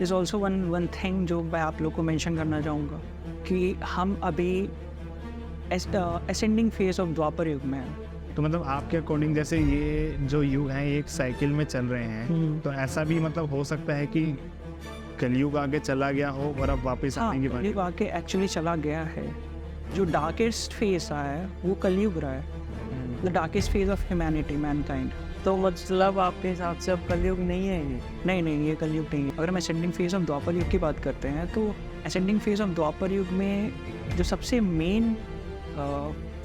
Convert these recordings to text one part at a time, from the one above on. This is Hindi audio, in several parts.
इज़ ऑल्सो वन थिंग जो मैं आप लोग को मेंशन करना चाहूँगा कि हम अभी असेंडिंग फेज ऑफ द्वापर युग में हैं। तो मतलब आपके अकॉर्डिंग जैसे ये जो युग हैं एक साइकिल में चल रहे हैं, तो ऐसा भी मतलब हो सकता है कि कलयुग आगे चला गया हो और अब वापस हाँ, आने की बात? कलयुग आके एक्चुअली चला गया है। जो डार्केस्ट फेज आया है वो कलयुग रहा है, the darkest phase of humanity, Mankind. तो मतलब आपके हिसाब से अब कलयुग नहीं है ये? नहीं, ये कलयुग नहीं है। अगर हम असेंडिंग फेज ऑफ द्वापर युग की बात करते हैं तो असेंडिंग फेज ऑफ द्वापर युग में जो सबसे मेन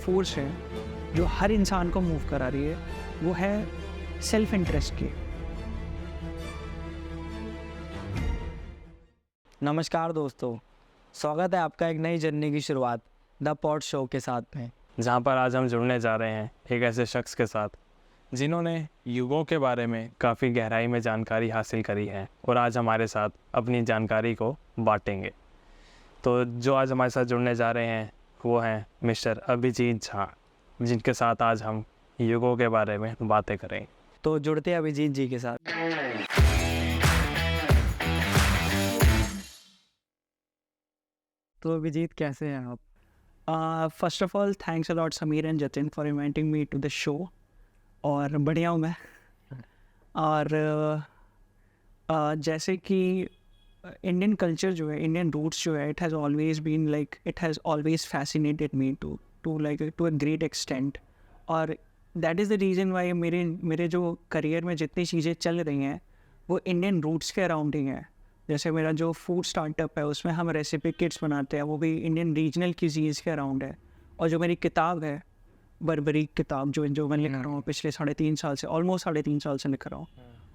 फोर्स है जो हर इंसान को मूव करा रही है वो है सेल्फ इंटरेस्ट की। नमस्कार दोस्तों, स्वागत है आपका एक नई जर्नी की शुरुआत द पॉड शो के साथ में, जहाँ पर आज हम जुड़ने जा रहे हैं एक ऐसे शख्स के साथ जिन्होंने युगों के बारे में काफ़ी गहराई में जानकारी हासिल करी है और आज हमारे साथ अपनी जानकारी को बांटेंगे। तो जो आज हमारे साथ जुड़ने जा रहे हैं वो हैं मिस्टर अभिजीत झा, जिनके साथ आज हम युगों के बारे में बातें करेंगे। तो जुड़ते हैं अभिजीत जी के साथ। तो अभिजीत कैसे हैं आप? First of all thanks a lot Sameer and Jatin for inviting me to the show. और बढ़िया हूँ मैं। और जैसे कि इंडियन कल्चर जो है, इंडियन रूट्स जो है, it has always been like, it has always fascinated me to a great extent. और that is the reason why मेरे जो करियर में जितनी चीज़ें चल रही हैं वो इंडियन रूट्स के अराउंड ही हैं। जैसे मेरा जो फूड स्टार्टअप है उसमें हम रेसिपी किट्स बनाते हैं, वो भी इंडियन रीजनल क्यूजीन्स के अराउंड है। और जो मेरी किताब है, बर्बरीक किताब जो मैं लिख रहा हूँ पिछले 3.5 साल से, ऑलमोस्ट 3.5 साल से लिख रहा हूँ,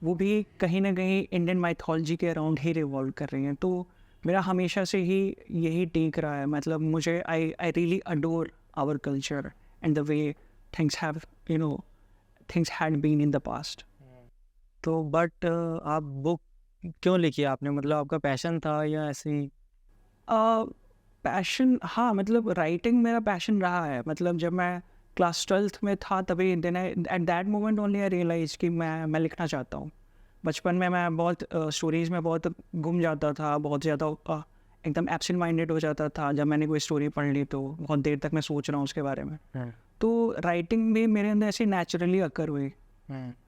वो भी कहीं ना कहीं इंडियन माइथोलॉजी के अराउंड ही रिवॉल्व कर रही हैं। तो मेरा हमेशा से ही यही टेक रहा है। मतलब मुझे I really adore our culture and the way things had been in the past. तो बट आप बुक क्यों लिखी आपने? मतलब आपका पैशन था या ऐसे ही? पैशन, हाँ, मतलब राइटिंग मेरा पैशन रहा है। मतलब जब मैं क्लास 12th में था तभी at that moment only I realise कि मैं लिखना चाहता हूँ। बचपन में मैं बहुत स्टोरीज़ में बहुत गुम जाता था, बहुत ज़्यादा एकदम एब्सेंट माइंडेड हो जाता था। जब मैंने कोई स्टोरी पढ़ ली तो बहुत देर तक मैं सोच रहा हूँ उसके बारे में। तो राइटिंग भी मेरे अंदर ऐसे नेचुरली अकर हुई।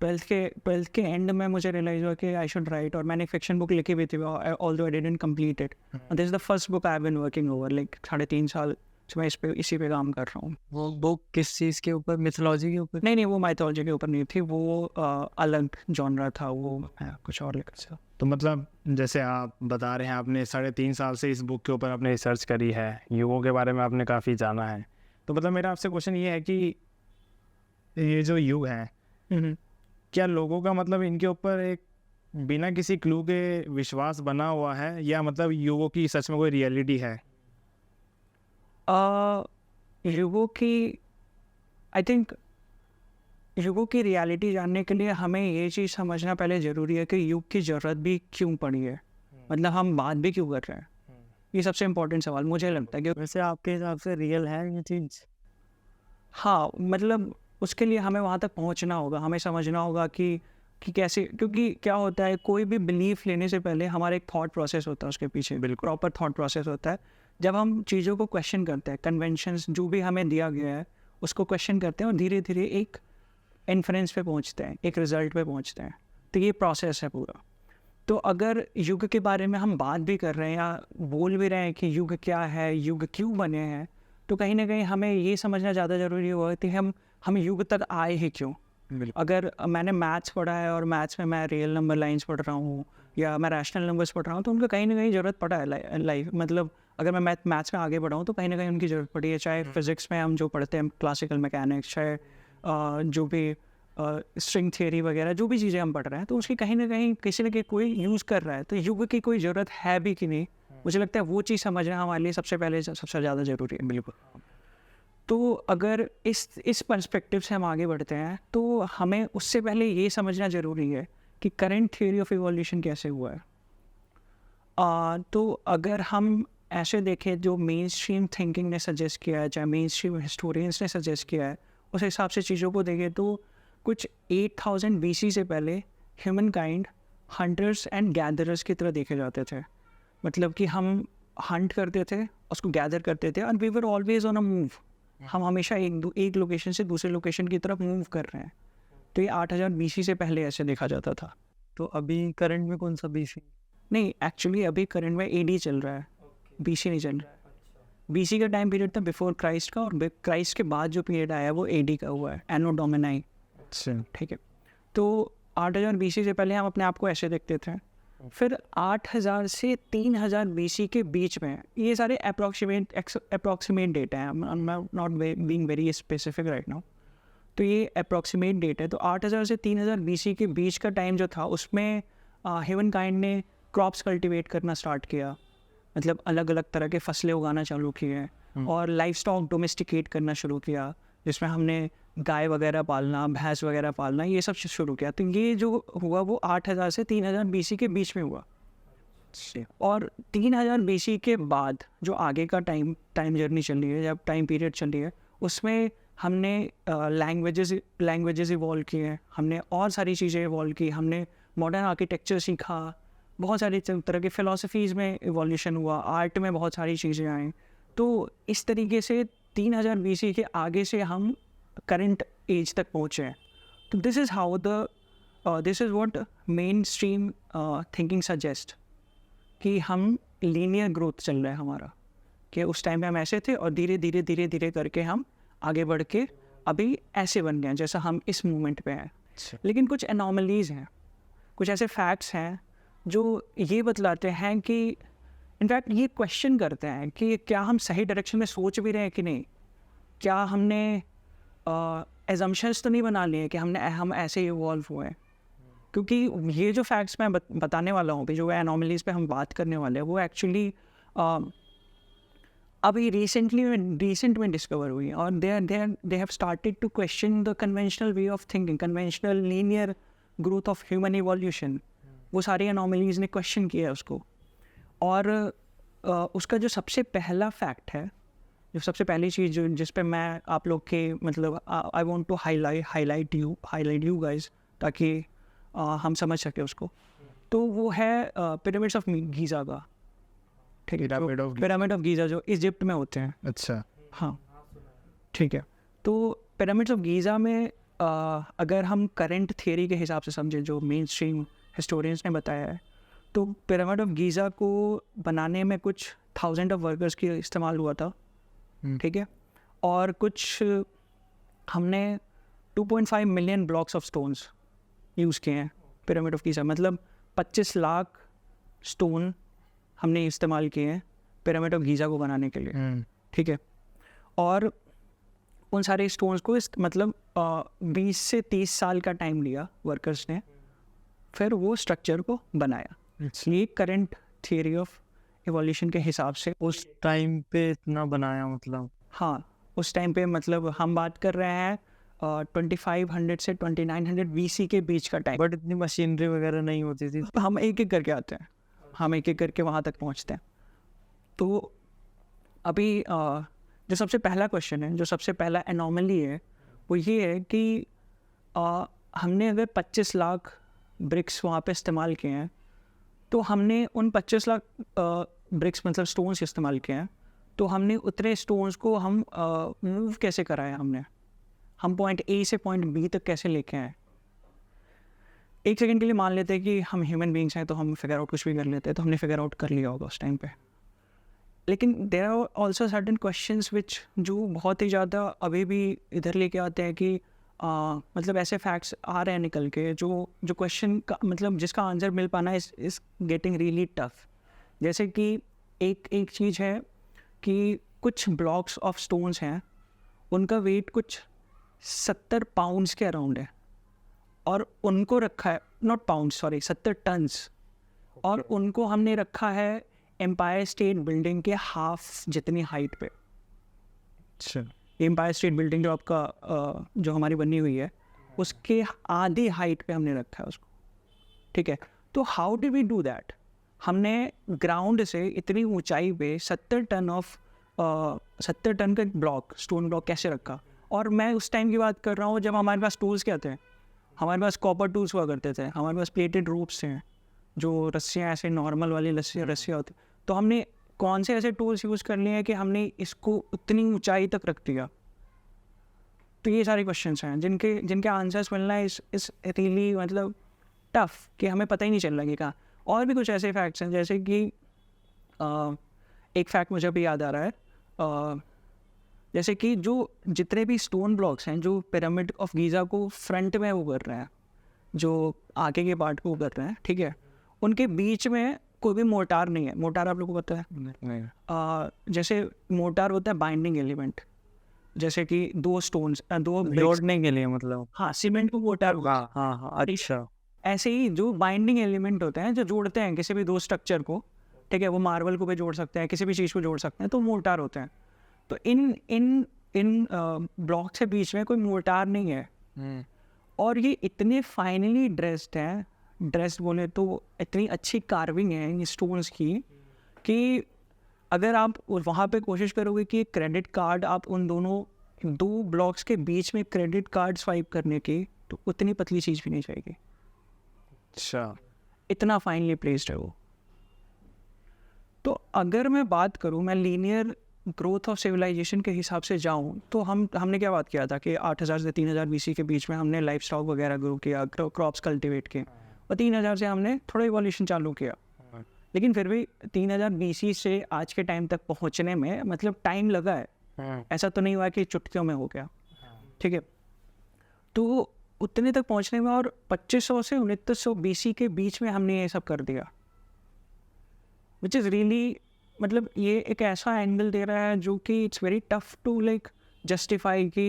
12th के एंड में मुझे रियलाइज हुआ कि आई शुड राइट। और मैंने फिक्शन बुक लिखी भी थी, although I didn't complete it. This is the first book I have been working over, like 3.5 साल से मैं इसी पे काम कर रहा हूँ। वो बुक किस चीज़ के ऊपर? मिथोलॉजी के ऊपर? नहीं, वो माइथोलॉजी के ऊपर नहीं थी, वो अलग जॉनरा था, वो कुछ और लिखा था। तो मतलब जैसे आप बता रहे हैं आपने 3.5 साल से इस बुक के ऊपर आपने रिसर्च करी है, युगों के बारे में आपने काफ़ी जाना है। तो मतलब मेरा आपसे क्वेश्चन ये है कि ये जो युग हैं, क्या लोगों का मतलब इनके ऊपर एक बिना किसी क्लू के विश्वास बना हुआ है, या मतलब युगों की सच में कोई रियलिटी है? युगों की, आई थिंक युगों की रियलिटी जानने के लिए हमें ये चीज़ समझना पहले ज़रूरी है कि युग की ज़रूरत भी क्यों पड़ी है। मतलब हम बात भी क्यों कर रहे हैं, ये सबसे इम्पोर्टेंट सवाल मुझे लगता है। कि वैसे आपके हिसाब से रियल है ये चीज़? हाँ, मतलब उसके लिए हमें वहाँ तक पहुँचना होगा, हमें समझना होगा कि कैसे, क्योंकि क्या होता है, कोई भी बिलीफ लेने से पहले हमारा एक थॉट प्रोसेस होता है, उसके पीछे बिल्कुल प्रॉपर थॉट प्रोसेस होता है। जब हम चीज़ों को क्वेश्चन करते हैं, कन्वेंशंस जो भी हमें दिया गया है उसको क्वेश्चन करते हैं और धीरे धीरे एक इन्फ्रेंस पे पहुँचते हैं, एक रिजल्ट पे पहुँचते हैं। तो ये प्रोसेस है पूरा। तो अगर युग के बारे में हम बात भी कर रहे हैं या बोल भी रहे हैं कि युग क्या है, युग क्यों बने हैं, तो कहीं ना कहीं हमें ये समझना ज़्यादा ज़रूरी होगा कि हम युग तक आए ही क्यों। अगर मैंने मैथ्स पढ़ा है और मैथ्स में मैं रियल नंबर लाइंस पढ़ रहा हूँ या मैं रैशनल नंबर्स पढ़ रहा हूँ, तो उनका कहीं ना कहीं ज़रूरत पड़ा है लाइफ। मतलब अगर मैं मैथ्स में आगे बढ़ा हूँ तो कहीं ना कहीं उनकी ज़रूरत पड़ी है। चाहे फिज़िक्स में हम जो पढ़ते हैं, क्लासिकल मैकेनिक्स, चाहे जो भी स्ट्रिंग थियरी वगैरह, जो भी चीज़ें हम पढ़ रहे हैं, तो उसकी कहीं ना कहीं किसी न किसी कोई यूज़ कर रहा है। तो युग की कोई ज़रूरत है भी कि नहीं, मुझे लगता है वो चीज़ समझना हमारे लिए सबसे ज़्यादा ज़रूरी है। बिल्कुल। तो अगर इस पर्सपेक्टिव से हम आगे बढ़ते हैं तो हमें उससे पहले ये समझना ज़रूरी है कि करंट थ्योरी ऑफ इवोल्यूशन कैसे हुआ है। तो अगर हम ऐसे देखें, जो मेन स्ट्रीम थिंकिंग ने सजेस्ट किया है, चाहे मेन स्ट्रीम हिस्टोरियंस ने सजेस्ट किया है, उस हिसाब से चीज़ों को देखें तो कुछ 8000 BC से पहले human kind hunters and gatherers की तरह देखे जाते थे। मतलब कि हम हंट करते थे, उसको गैदर करते थे, and we were always on a move. हम हमेशा एक लोकेशन से दूसरे लोकेशन की तरफ मूव कर रहे हैं। तो ये 8000 BC से पहले ऐसे देखा जाता था। तो अभी करंट में कौन सा बीसी? नहीं, एक्चुअली अभी करंट में AD चल रहा है, BC नहीं चल रहा है। BC का टाइम पीरियड था बिफोर क्राइस्ट का, और क्राइस्ट के बाद जो पीरियड आया है वो AD का हुआ है, एनो डोमिनाई। अच्छा। ठीक है, तो 8000 BC से पहले हम अपने आप को ऐसे देखते थे। फिर 8000 से 3000 BC के बीच में, ये सारे अप्रॉक्सीमेट डेटा हैं, I am not being very specific right now, तो ये अप्रॉक्सीमेट डेट है। तो 8000 से 3000 BC के बीच का टाइम जो था, उसमें ह्यूमन काइंड ने क्रॉप्स कल्टीवेट करना स्टार्ट किया, मतलब अलग अलग तरह के फसलें उगाना चालू किए, और लाइफ स्टॉक डोमेस्टिकेट करना शुरू किया, जिसमें हमने गाय वगैरह पालना, भैंस वगैरह पालना, ये सब शुरू किया। तो ये जो हुआ वो 8000 से 3000 BC के बीच में हुआ। और 3000 BC के बाद जो आगे का टाइम जर्नी चल रही है, जब टाइम पीरियड चल रही है, उसमें हमने लैंग्वेजेस इवॉल्व किए हैं, हमने और सारी चीज़ें इवॉल्व की, हमने मॉडर्न आर्किटेक्चर सीखा, बहुत सारी तरह के फ़िलासफ़ीज़ में इवोल्यूशन हुआ, आर्ट में बहुत सारी चीज़ें आई। तो इस तरीके से 3000 BC के आगे से हम करंट एज तक पहुँचे हैं। तो this is what main stream thinking suggest, कि हम लीनियर ग्रोथ चल रहा है हमारा, कि उस टाइम पे हम ऐसे थे और धीरे धीरे करके हम आगे बढ़ के अभी ऐसे बन गए हैं जैसा हम इस मोमेंट पे हैं। लेकिन कुछ एनॉमलीज़ हैं, कुछ ऐसे फैक्ट्स हैं जो ये बतलाते हैं कि इनफैक्ट ये क्वेश्चन करते हैं कि क्या हम सही डायरेक्शन में सोच भी रहे हैं कि नहीं, क्या हमने एजम्पशंस तो नहीं बना लिए कि हम ऐसे इवॉल्व हुए हैं। क्योंकि ये जो फैक्ट्स मैं बताने वाला हूँ, जो एनॉमलीज़ पे हम बात करने वाले हैं, वो एक्चुअली अभी रिसेंट में डिस्कवर हुई है, और they have started to question the conventional way of thinking, conventional linear growth of human evolution. वो सारी एनॉमलीज़ ने क्वेश्चन किया है उसको। और उसका जो सबसे पहला फैक्ट है, जो सबसे पहली चीज़ जिस पे मैं आप लोग के मतलब I want to highlight you guys, ताकि हम समझ सके उसको, तो वो है पिरामिड्स ऑफ गीज़ा का। ठीक है, पिरामिड ऑफ गीज़ा जो इजिप्ट में होते हैं। अच्छा। हाँ, ठीक है। तो पिरामिड्स ऑफ गीज़ा में अगर हम करंट थियरी के हिसाब से समझें, जो मेन स्ट्रीम हिस्टोरियंस ने बताया है, तो पिरामिड ऑफ गीज़ा को बनाने में कुछ 1000 ऑफ वर्कर्स की इस्तेमाल हुआ था। ठीक है, और कुछ हमने 2.5 million blocks of stones use किए हैं पिरामिड ऑफ गीज़ा, मतलब 25 लाख स्टोन हमने इस्तेमाल किए हैं पिरामिड ऑफ गीज़ा को बनाने के लिए। ठीक है, और उन सारे स्टोन्स को मतलब 20 से 30 साल का टाइम लिया वर्कर्स ने, फिर वो स्ट्रक्चर को बनाया। ये करंट थियरी ऑफ इवोल्यूशन के हिसाब से उस टाइम पे इतना बनाया, मतलब हाँ, उस टाइम पे मतलब हम बात कर रहे हैं 2500 से 2900 BC के बीच का टाइम। बट इतनी मशीनरी वगैरह नहीं होती थी। हम एक एक करके आते हैं, हम एक एक करके वहाँ तक पहुँचते हैं। तो अभी जो सबसे पहला क्वेश्चन है, जो सबसे पहला एनॉमली है, वो ये है कि हमने अगर 25 लाख ब्रिक्स वहाँ पे इस्तेमाल किए हैं, तो हमने उन 25 लाख ब्रिक्स मतलब स्टोन्स इस्तेमाल किए हैं, तो हमने उतने स्टोन्स को हम मूव कैसे कराया, हम पॉइंट A से पॉइंट B तक कैसे लेके आए। एक सेकंड के लिए मान लेते हैं कि हम ह्यूमन बीइंग्स हैं, तो हम फिगर आउट कुछ भी कर लेते हैं, तो हमने फिगर आउट कर लिया होगा उस टाइम पे। लेकिन there are also certain questions which जो बहुत ही ज़्यादा अभी भी इधर लेके आते हैं कि मतलब ऐसे फैक्ट्स आ रहे हैं निकल के, जो क्वेश्चन का मतलब जिसका आंसर मिल पाना इज़ गेटिंग रियली टफ। जैसे कि एक चीज़ है कि कुछ ब्लॉक्स ऑफ स्टोन्स हैं, उनका वेट कुछ 70 पाउंड्स के अराउंड है, और उनको रखा है 70 टन्स, और उनको हमने रखा है एम्पायर स्टेट बिल्डिंग के हाफ जितनी हाइट पे। अच्छा। एम्पायर स्टेट बिल्डिंग जो आपका जो हमारी बनी हुई है, उसके आधी हाइट पे हमने रखा है उसको। ठीक है, तो how did we do that? हमने ग्राउंड से इतनी ऊंचाई पे 70 टन का ब्लॉक, स्टोन ब्लॉक कैसे रखा? और मैं उस टाइम की बात कर रहा हूँ जब हमारे पास टूल्स क्या थे, हमारे पास कॉपर टूल्स हुआ करते थे, हमारे पास प्लेटेड रूप्स थे, जो रस्सियाँ ऐसे नॉर्मल वाली रस्सियाँ होती, तो हमने कौन से ऐसे टूल्स यूज़ कर लिए हैं कि हमने इसको उतनी ऊंचाई तक रख दिया? तो ये सारे क्वेश्चंस हैं जिनके जिनके आंसर्स मिलना इस रियली मतलब टफ, कि हमें पता ही नहीं चल रहा कि कहाँ। और भी कुछ ऐसे फैक्ट्स हैं जैसे कि एक फैक्ट मुझे अभी याद आ रहा है, जैसे कि जो जितने भी स्टोन ब्लॉक्स हैं जो पिरामिड ऑफ गीज़ा को फ्रंट में वो कर रहे हैं, जो आगे के पार्ट को वो कर रहे हैं, ठीक है, उनके बीच में कोई भी मोर्टार नहीं है। मोर्टार आप लोगों को पता है? नहीं। जैसे मोर्टार होता है बाइंडिंग एलिमेंट, जैसे कि दो स्टोन्स दो bricks- जोड़ने के लिए मतलब। हाँ, सीमेंट को मोर्टार बोलते हैं। हाँ अच्छा। ऐसे ही जो बाइंडिंग एलिमेंट होते हैं जो जोड़ते हैं किसी भी दो स्ट्रक्चर को, ठीक है, वो मार्बल को भी जोड़ सकते हैं, किसी भी चीज़ को जोड़ सकते हैं, तो मोर्टार होते हैं। तो इन इन इन ब्लॉक के बीच में कोई मोर्टार नहीं है, और ये इतने फाइनली ड्रेस्ड हैं, ड्रेस्ड बोले तो इतनी अच्छी कार्विंग है इन स्टोन्स की, कि अगर आप वहाँ पे कोशिश करोगे कि क्रेडिट कार्ड आप उन दोनों दो ब्लॉक्स के बीच में क्रेडिट कार्ड स्वाइप करने की, तो उतनी पतली चीज़ भी नहीं जाएगी, अच्छा। इतना फाइनली प्लेस्ड है वो। तो अगर मैं बात करूँ, मैं लीनियर ग्रोथ ऑफ सिविलाइजेशन के हिसाब से जाऊँ, तो हमने क्या बात किया था कि 8000 से 3000 BC के बीच में हमने लाइफ स्टॉक वगैरह ग्रो किया, क्रॉप्स कल्टिवेट किए, और 3000 से हमने थोड़ा इवोल्यूशन चालू किया। लेकिन फिर भी 3000 BC से आज के टाइम तक पहुँचने में मतलब टाइम लगा है, ऐसा तो नहीं हुआ कि चुटकियों में हो गया, ठीक है। तो उतने तक पहुँचने में, और 2500 से 2900 BC के बीच में हमने ये सब कर दिया, विच इज़ रियली मतलब ये एक ऐसा एंगल दे रहा है जो कि it's very tough to like justify कि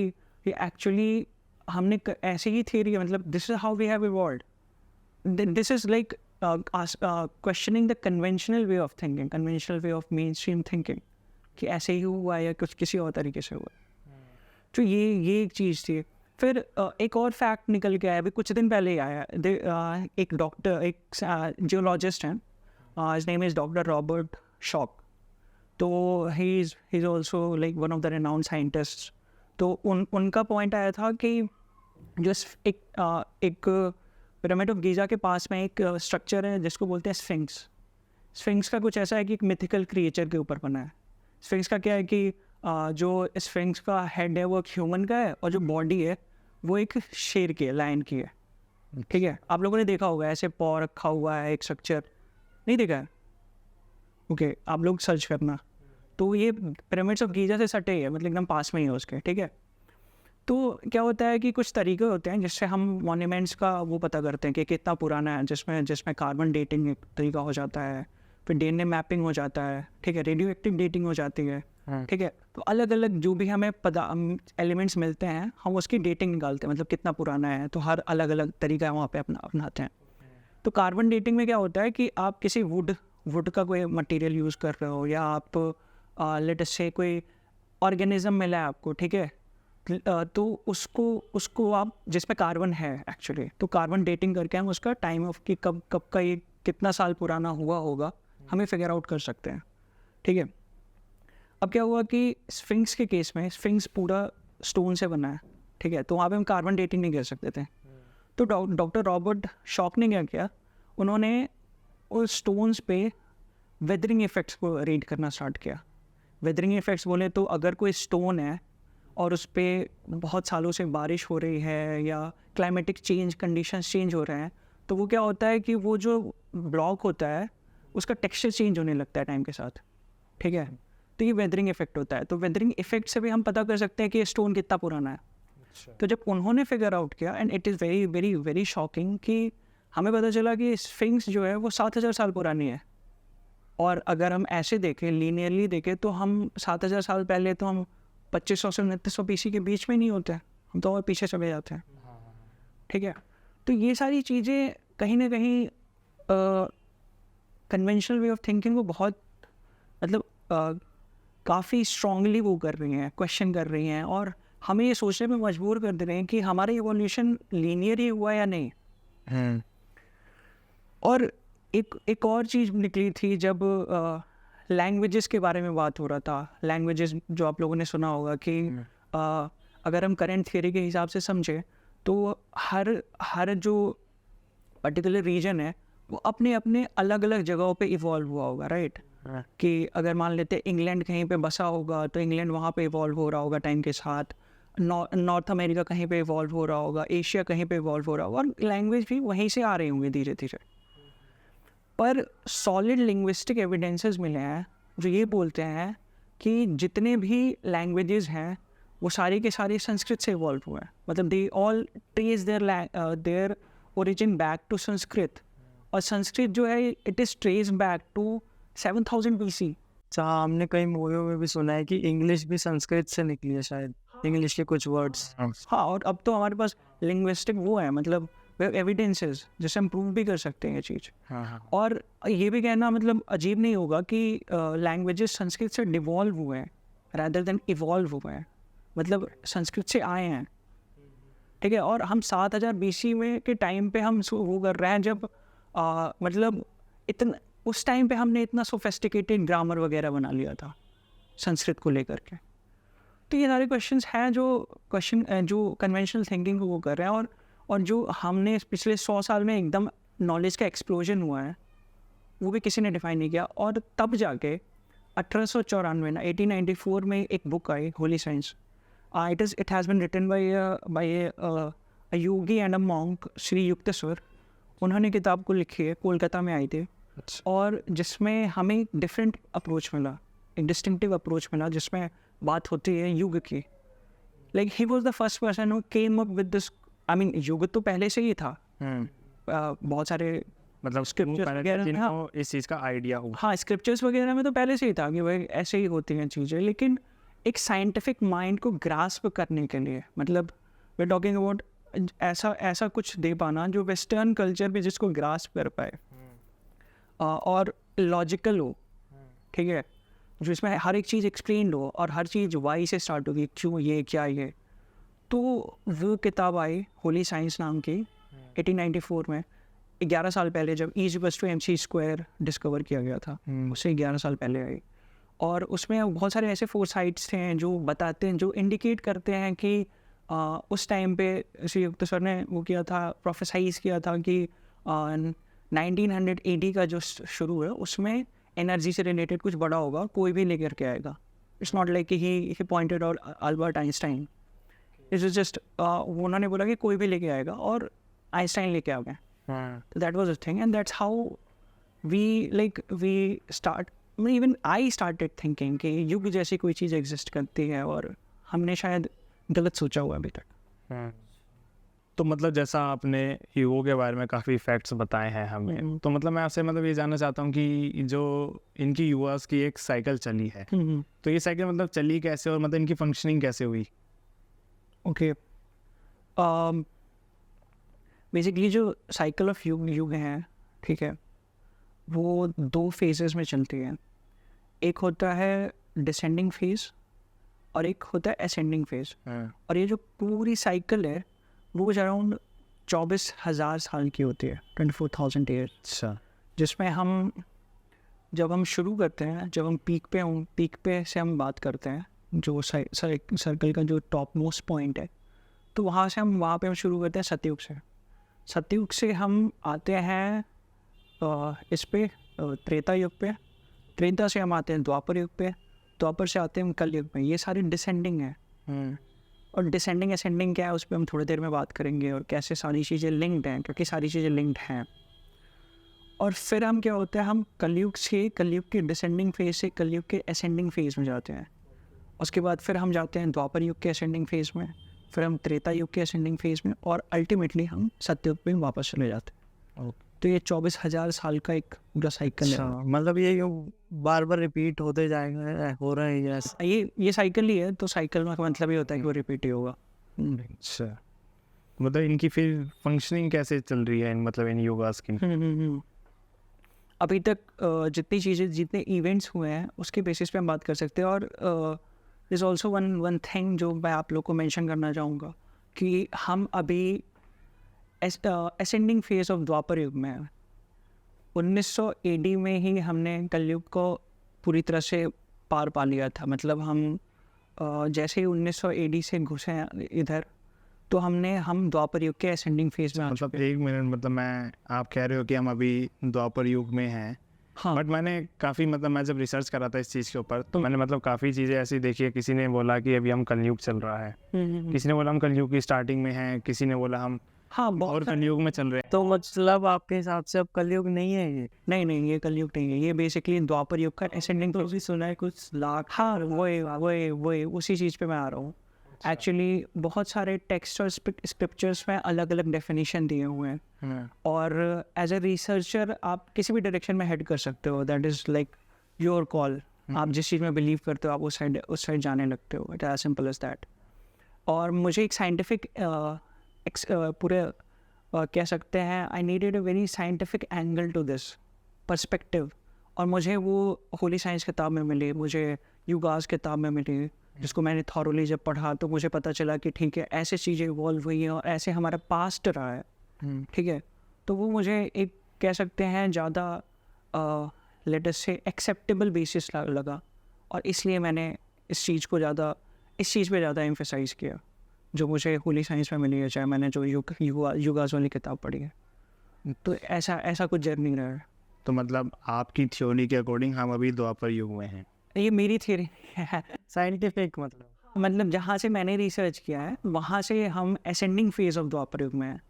एक्चुअली हमने ऐसे ही थियरी है, मतलब this is how we have evolved, this is like questioning the conventional way of thinking, conventional way of mainstream thinking, कि ऐसे ही हुआ या कुछ किसी और तरीके से हुआ। तो ये एक चीज़ थी। फिर एक और फैक्ट निकल के आया, अभी कुछ दिन पहले ही आया, एक डॉक्टर, एक जियोलॉजिस्ट हैं, his name is Dr. Robert Schoch. तो he is also like one of the renowned scientists. तो उनका पॉइंट आया था कि जो एक पिरामिड ऑफ गीज़ा के पास में एक स्ट्रक्चर है जिसको बोलते हैं स्फिंक्स। स्फिंक्स का कुछ ऐसा है कि एक मिथिकल क्रिएचर के ऊपर बना है। स्फिंक्स का क्या है कि जो स्फिंक्स का हेड है वो एक ह्यूमन का है, और जो बॉडी है वो एक शेर की है, लायन की है, ठीक है। आप लोगों ने देखा होगा ऐसे पॉ रखा हुआ है एक स्ट्रक्चर, नहीं देखा है? ओके, आप लोग सर्च करना। तो ये पिरामिड्स ऑफ गीज़ा से सटे है, मतलब एकदम पास में ही है उसके, ठीक है। तो क्या होता है कि कुछ तरीके होते हैं जिससे हम मॉन्यूमेंट्स का वो पता करते हैं कि कितना पुराना है, जिसमें कार्बन डेटिंग एक तरीका हो जाता है, फिर DNA मैपिंग हो जाता है, ठीक है, रेडियो एक्टिव डेटिंग हो जाती है, ठीक है। तो अलग अलग जो भी हमें एलिमेंट्स मिलते हैं, हम उसकी डेटिंग निकालते हैं, मतलब कितना पुराना है, तो हर अलग अलग तरीका वहाँ पे अपनाते हैं। तो कार्बन डेटिंग में क्या होता है कि आप किसी वुड का कोई मटेरियल यूज़ कर रहे हो, या आप लेट अस से कोई ऑर्गेनिज्म मिला है आपको, ठीक है, तो उसको आप जिसमें कार्बन है एक्चुअली, तो कार्बन डेटिंग करके हम उसका टाइम ऑफ कि कब का ये कितना साल पुराना हुआ होगा हमें फिगर आउट कर सकते हैं, ठीक है। अब क्या हुआ कि स्फिंक्स के केस में, स्फिंक्स पूरा स्टोन से बना है, ठीक है, तो वहाँ पे हम कार्बन डेटिंग नहीं कर सकते थे। तो डॉक्टर रॉबर्ट शॉक ने क्या किया, उन्होंने उस स्टोन्स पे वेदरिंग इफ़ेक्ट्स को रीड करना स्टार्ट किया। वेदरिंग इफ़ेक्ट्स बोले तो अगर कोई स्टोन है और उस पर बहुत सालों से बारिश हो रही है या क्लाइमेटिक चेंज, कंडीशंस चेंज हो रहे हैं, तो वो क्या होता है कि वो जो ब्लॉक होता है उसका टेक्सचर चेंज होने लगता है टाइम के साथ, ठीक है। तो ये वेदरिंग इफ़ेक्ट होता है। तो वेदरिंग इफ़ेक्ट से भी हम पता कर सकते हैं कि ये स्टोन कितना पुराना है। तो जब उन्होंने फिगर आउट किया, and it is very very very shocking, कि हमें पता चला कि स्फिंक्स जो है वो 7000 साल पुरानी है। और अगर हम ऐसे देखें, लीनियरली देखें, तो हम 7000 साल पहले तो हम 2500 से 2900 BC के बीच में नहीं होते हैं, हम तो और पीछे चले जाते हैं, ठीक है। तो ये सारी चीज़ें कहीं ना कहीं कन्वेंशनल वे ऑफ थिंकिंग को बहुत मतलब काफ़ी स्ट्रांगली वो कर रही हैं, क्वेश्चन कर रही हैं, और हमें ये सोचने में मजबूर कर दे रहे हैं कि हमारा इवोल्यूशन लीनियर ही हुआ या नहीं। और एक और चीज़ निकली थी जब लैंग्वेजेस के बारे में बात हो रहा था। लैंग्वेजेस जो आप लोगों ने सुना होगा कि अगर हम करंट थियरी के हिसाब से समझें, तो हर जो पर्टिकुलर रीजन है वो अपने अपने अलग अलग जगहों पे इवॉल्व हुआ होगा, राइट? कि अगर मान लेते इंग्लैंड कहीं पे बसा होगा तो इंग्लैंड वहाँ पे इवॉल्व हो रहा होगा टाइम के साथ, नॉर्थ अमेरिका कहीं पे इवॉल्व हो रहा होगा, एशिया कहीं पे इवॉल्व हो रहा होगा, और लैंग्वेज भी वहीं से आ रहे होंगे धीरे धीरे। पर सॉलिड लिंग्विस्टिक एविडेंसेस मिले हैं जो ये बोलते हैं कि जितने भी लैंग्वेजेस हैं वो सारे के सारे संस्कृत से इवॉल्व हुए हैं। मतलब they all trace their origin back to Sanskrit, और संस्कृत जो है it is trace back to 7000 BC। अच्छा, हमने कई मूवियों में भी सुना है कि इंग्लिश भी संस्कृत से निकली है शायद, इंग्लिश के कुछ वर्ड्स। हाँ, और अब तो हमारे पास लिंग्विस्टिक वो है, मतलब एविडेंसेस जिससे हम प्रूव भी कर सकते हैं ये चीज़। और ये भी कहना मतलब अजीब नहीं होगा कि लैंग्वेजेस संस्कृत से डिवॉल्व हुए हैं रैदर देन इवॉल्व हुए हैं, मतलब संस्कृत से आए हैं, ठीक है। और हम 7000 BC में के टाइम पे हम वो कर रहे हैं जब मतलब इतना उस टाइम पे हमने इतना सोफेस्टिकेटेड ग्रामर वगैरह बना लिया था संस्कृत को लेकर के। तो ये सारे क्वेश्चंस हैं जो कन्वेंशनल थिंकिंग को वो कर रहे हैं, और जो हमने पिछले 100 साल में एकदम नॉलेज का एक्सप्लोजन हुआ है वो भी किसी ने डिफाइन नहीं किया। और तब जाके 1894 में 1894 में एक बुक आई, holy science. It has been written by a yogi and a monk, Shri Yukteshwar. उन्होंने किताब को लिखी है, कोलकाता में आई थी, और जिसमें हमें एक डिफरेंट अप्रोच मिला, एक डिस्टिंक्टिव अप्रोच मिला, जिसमें बात होती है युग की। Like he was the first person who came up with this. I mean युग तो पहले से ही था, बहुत सारे मतलब स्क्रिप्चर्स वगैरह, जिनको इस चीज़ का आइडिया हो। हाँ, स्क्रिप्चर्स वगैरह में तो पहले से ही था कि भाई ऐसे ही होती हैं चीज़ें, लेकिन एक साइंटिफिक माइंड को ग्रास्प करने के लिए, मतलब वी टॉकिंग अबाउट ऐसा कुछ दे पाना जो वेस्टर्न कल्चर में जिसको ग्रास्प कर पाए और लॉजिकल हो, ठीक है, जो इसमें हर एक चीज़ एक्सप्लेन हो और हर चीज़ वाई से स्टार्ट होगी, क्यों ये क्या ये। तो वो किताब आई होली साइंस नाम की 1894 में, 11 साल पहले, जब E=mc² डिस्कवर किया गया था, उससे 11 साल पहले आई। और उसमें बहुत सारे ऐसे फोरसाइट्स थे जो बताते हैं, जो इंडिकेट करते हैं कि उस टाइम पे श्री युक्तेश्वर ने वो किया था, प्रोफेसाइज किया था कि 1900 AD का जो शुरू है उसमें एनर्जी से रिलेटेड कुछ बड़ा होगा, कोई भी लेकर के आएगा। It's not like he pointed out Albert Einstein, it's just उन्होंने बोला कि कोई भी लेके आएगा, और आइंस्टाइन लेके आ गए। That was a thing, and that's how we start, even I started thinking कि युग जैसी कोई चीज़ एग्जिस्ट करती है, और हमने शायद गलत सोचा हुआ अभी तक। तो मतलब जैसा आपने युगों के बारे में काफ़ी फैक्ट्स बताए हैं हमें, तो मतलब मैं आपसे मतलब ये जानना चाहता हूँ कि जो इनकी युवास की एक साइकिल चली है, तो ये साइकिल मतलब चली कैसे, और मतलब इनकी फंक्शनिंग कैसे हुई? ओके, बेसिकली जो साइकिल ऑफ युग है, ठीक है, वो 2 फेजेस में चलती है। एक होता है डिसेंडिंग फेज और एक होता है असेंडिंग फेज। और ये जो पूरी साइकिल है वो अराउंड 24,000 साल की होती है, 24,000 ईयर। अच्छा। जिसमें जब हम शुरू करते हैं, जब हम पीक पे से हम बात करते हैं, जो सर्कल का जो टॉप मोस्ट पॉइंट है, तो वहाँ पे हम शुरू करते हैं सतयुग से। सतयुग से हम आते हैं इस पे त्रेता युग पे, त्रेता से हम आते हैं द्वापर युग पे, द्वापर से आते हैं हम कल युग पे। ये सारी डिसेंडिंग है, और डिसेंडिंग असेंडिंग क्या है उस पर हम थोड़ी देर में बात करेंगे, और कैसे सारी चीज़ें लिंक्ड हैं, क्योंकि सारी चीज़ें लिंक्ड हैं। और फिर हम क्या होता है, हम कलयुग के डिसेंडिंग फेज से कलयुग के असेंडिंग फेज में जाते हैं। उसके बाद फिर हम जाते हैं द्वापर युग के असेंडिंग फेज में, फिर हम त्रेता युग के असेंडिंग फेज में, और अल्टीमेटली हम सतयुग में वापस चले जाते हैं। तो ये 24,000 साल का एक पूरा साइकिल है। मतलब ये बार बार रिपीट होते जाएगा, हो रहा है यस। ये साइकिल ही है, तो साइकिल में मतलब ये होता है कि वो रिपीट ही होगा। अच्छा, मतलब इनकी फिर फंक्शनिंग कैसे चल रही है, मतलब इन योगास की? अभी तक जितने इवेंट्स हुए हैं उसके बेसिस पे हम बात कर सकते हैं। और इज ऑल्सो वन थिंग जो मैं आप लोग को मेंशन करना चाहूँगा, कि हम अभी असेंडिंग फेज ऑफ द्वापर युग में है। 1900 AD में ही हमने कलयुग को पूरी तरह से पार पा लिया था। मतलब हम जैसे ही 1900 AD से घुसे इधर, तो हम द्वापर युग के असेंडिंग फेज में आ मतलब चुके हैं। 1 मिनट, मतलब मैं, आप कह रहे हो कि हम अभी द्वापर युग में हैं, हाँ बट मैंने काफ़ी, मतलब मैं जब रिसर्च कर रहा था इस चीज़ के ऊपर, तो मैंने मतलब काफ़ी चीज़ें ऐसी देखी है। किसी ने बोला कि अभी हम कलयुग चल रहा है, किसी ने बोला हम कलयुग की स्टार्टिंग में हैं, किसी ने बोला हम हाँ और बहुत कलयुग में चल रहे हैं। तो मतलब आपके हिसाब से अब कलयुग नहीं है ये? नहीं ये कलयुग नहीं है, ये बेसिकली द्वापर युग का असेंडिंग तो भी सुना है कुछ लाख। हाँ वही उसी चीज़ पे मैं आ रहा हूँ। एक्चुअली बहुत सारे टेक्स्ट और स्क्रिप्चर्स में अलग अलग डेफिनेशन दिए हुए हैं, और एज अ रिसर्चर आप किसी भी डायरेक्शन में हेड कर सकते हो, that is like your call. आप जिस चीज़ में बिलीव करते हो आप उस साइड जाने लगते हो, it as simple as that. और मुझे एक साइंटिफिक पूरे कह सकते हैं, I needed a very scientific angle to this perspective, और मुझे वो होली साइंस किताब में मिली, मुझे युगास किताब में मिली, जिसको मैंने थॉरोली जब पढ़ा तो मुझे पता चला कि ठीक है ऐसे चीज़ें इवॉल्व हुई हैं और ऐसे हमारा पास्ट रहा है, ठीक है। तो वो मुझे एक कह सकते हैं ज़्यादा लेट अस से एक्सेप्टेबल बेसिस लगा, और इसलिए मैंने इस चीज़ पे ज़्यादा एम्फेसाइज़ किया जो मुझे होली साइंस में मिली है, चाहे मैंने जो युगास वाली किताब पढ़ी है। तो ऐसा कुछ जर्नी रहा है। तो मतलब आपकी थ्योरी के अकॉर्डिंग हम अभी द्वापर युग में हैं। ये मेरी थियरी है। साइंटिफिक मतलब जहाँ से मैंने रिसर्च किया है वहाँ से हम असेंडिंग फेज ऑफ द्वापर युग में हैं,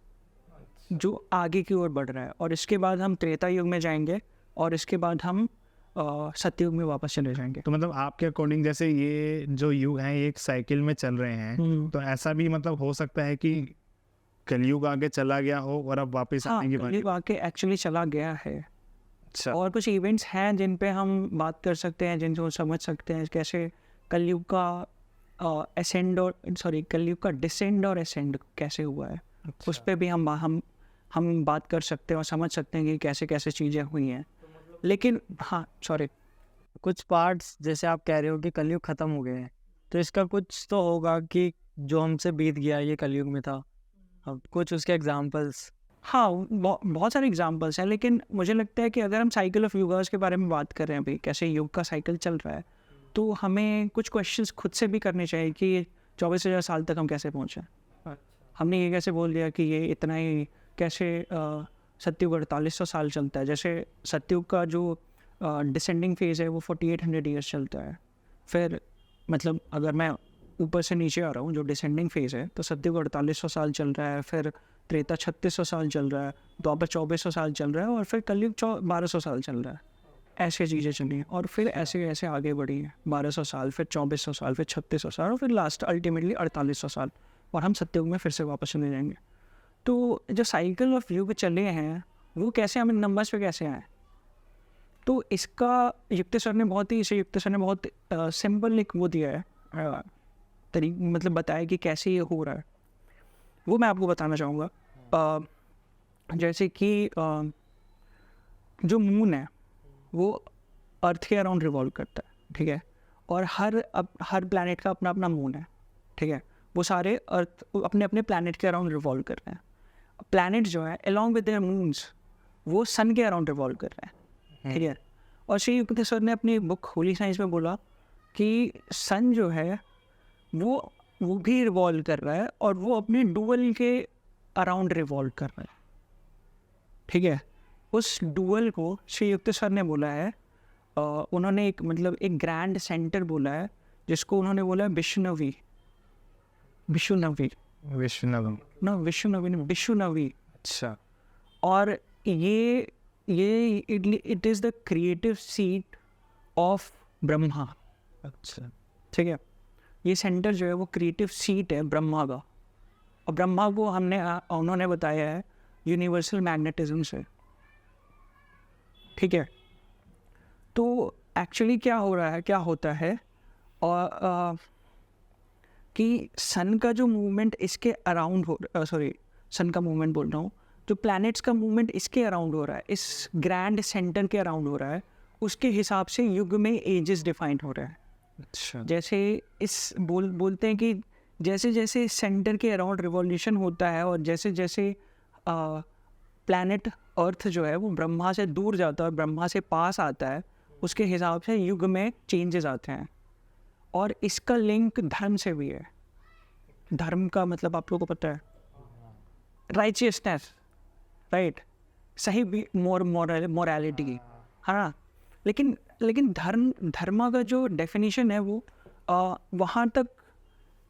जो आगे की ओर बढ़ रहा है, और इसके बाद हम त्रेता युग में जाएंगे, और इसके बाद हम सतयुग में वापस चले जाएंगे। तो मतलब आपके अकॉर्डिंग जैसे ये जो युग हैं ये एक साइकिल में चल रहे हैं, तो ऐसा भी मतलब हो सकता है कि कलयुग आगे चला गया हो और अब वापस हाँ आने की बारी। ये वाकई एक्चुअली चला गया है, अच्छा, और कुछ इवेंट्स हैं जिन पे हम बात कर सकते हैं, जिनको समझ सकते हैं, कैसे कलयुग का कलयुग का डिसेंड और असेंड कैसे हुआ है, उस पे भी हम बात कर सकते हैं और समझ सकते हैं कि कैसे कैसे चीज़ें हुई हैं। लेकिन हाँ कुछ पार्ट्स जैसे आप कह रहे हो कि कलयुग खत्म हो गए हैं, तो इसका कुछ तो होगा कि जो हमसे बीत गया ये कलयुग में था। अब कुछ उसके एग्जांपल्स। हाँ बहुत सारे एग्जांपल्स हैं, लेकिन मुझे लगता है कि अगर हम साइकिल ऑफ युगास के बारे में बात कर रहे हैं अभी, कैसे युग का साइकिल चल रहा है, तो हमें कुछ क्वेश्चंस खुद से भी करने चाहिए कि 24,000 साल तक हम कैसे पहुँचे। हमने ये कैसे बोल दिया कि ये इतना ही, कैसे सतयुग 4800 साल चलता है, जैसे सतयुग का जो डिसेंडिंग फेज़ है वो 4800 ईयर्स चलता है। फिर मतलब अगर मैं ऊपर से नीचे आ रहा हूँ, जो डिसेंडिंग फेज़ है, तो सतयुग 4800 साल चल रहा है, फिर त्रेता 3600 साल चल रहा है, द्वापर 2400 साल चल रहा है, और फिर कलयुग 1200 साल चल रहा है। ऐसे चीज़ें चली हैं, और फिर ऐसे ऐसे आगे बढ़ी हैं, 1200 साल, फिर 2400 साल, फिर 3600 साल, और फिर लास्ट अल्टीमेटली 4800 साल, और हम सतयुग में फिर से वापस चले जाएंगे। तो जो साइकिल ऑफ युग चले हैं वो कैसे हमें नंबर्स पे कैसे आए, तो इसका युक्त सर ने बहुत सिंपल एक वो दिया है मतलब बताया कि कैसे ये हो रहा है, वो मैं आपको बताना चाहूँगा। जैसे कि जो मून है वो अर्थ के अराउंड रिवॉल्व करता है, ठीक है, और हर प्लैनेट का अपना अपना मून है, ठीक है, वो सारे अर्थ अपने अपने प्लैनेट के अराउंड रिवॉल्व कर रहे हैं। प्लैनेट जो है अलॉन्ग विद देयर मून्स वो सन के अराउंड रिवॉल्व कर रहे हैं, ठीक है। और श्री युक्त सर ने अपनी बुक होली साइंस में बोला कि सन जो है वो भी रिवॉल्व कर रहा है, और वो अपने डुअल के अराउंड रिवॉल्व कर रहा है, ठीक है। उस डुअल को श्री युक्त सर ने बोला है, उन्होंने एक ग्रैंड सेंटर बोला है, जिसको उन्होंने बोला विष्णुनवी। अच्छा, और ये it is the creative seat of Brahma. अच्छा, ठीक है, ये सेंटर जो है वो क्रिएटिव सीट है ब्रह्मा का, और ब्रह्मा को उन्होंने बताया है यूनिवर्सल मैग्नेटिज्म से, ठीक है। तो एक्चुअली क्या होता है और कि सन का जो मूवमेंट इसके अराउंड सन का मूवमेंट बोल रहा हूँ, जो प्लैनेट्स का मूवमेंट इसके अराउंड हो रहा है, इस ग्रैंड सेंटर के अराउंड हो रहा है, उसके हिसाब से युग में एजेस डिफाइन हो रहा है। अच्छा, जैसे बोलते हैं कि जैसे जैसे सेंटर के अराउंड रिवॉल्यूशन होता है, और जैसे जैसे प्लैनेट अर्थ जो है वो ब्रह्मा से दूर जाता है, ब्रह्मा से पास आता है, उसके हिसाब से युग में चेंजेस आते हैं। और इसका लिंक धर्म से भी है। धर्म का मतलब आप लोगों को पता है, राइचियसनेस, राइट, सही भी मोरालिटी, है ना। लेकिन धर्म का जो डेफिनेशन है वो वहाँ तक,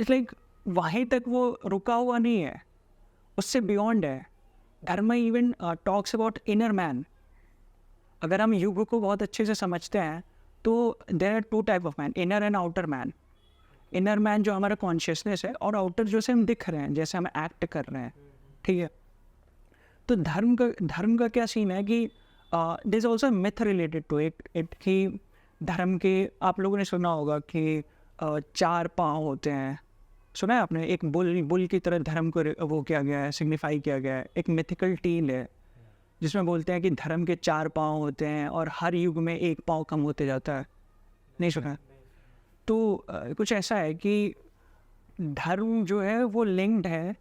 इट्स लाइक वहीं तक वो रुका हुआ नहीं है, उससे बियॉन्ड है। धर्म even talks about inner man. अगर हम युग को बहुत अच्छे से समझते हैं तो there are 2 type of man, inner and outer man. Inner man जो हमारा कॉन्शियसनेस है, और आउटर जो से हम दिख रहे हैं, जैसे हम एक्ट कर रहे हैं, ठीक है। तो धर्म का क्या सीन है कि this is also myth related to it कि धर्म के, आप लोगों ने सुना होगा कि 4 पाँव होते हैं, सुना है आपने? एक बुल की तरह धर्म को वो किया गया है, सिग्निफाई किया गया है। एक मिथिकल टील है जिसमें बोलते हैं कि धर्म के 4 पाँव होते हैं और हर युग में 1 पाँव कम होते जाता है। नहीं सुना? तो कुछ ऐसा है कि धर्म जो है वो लिंक्ड है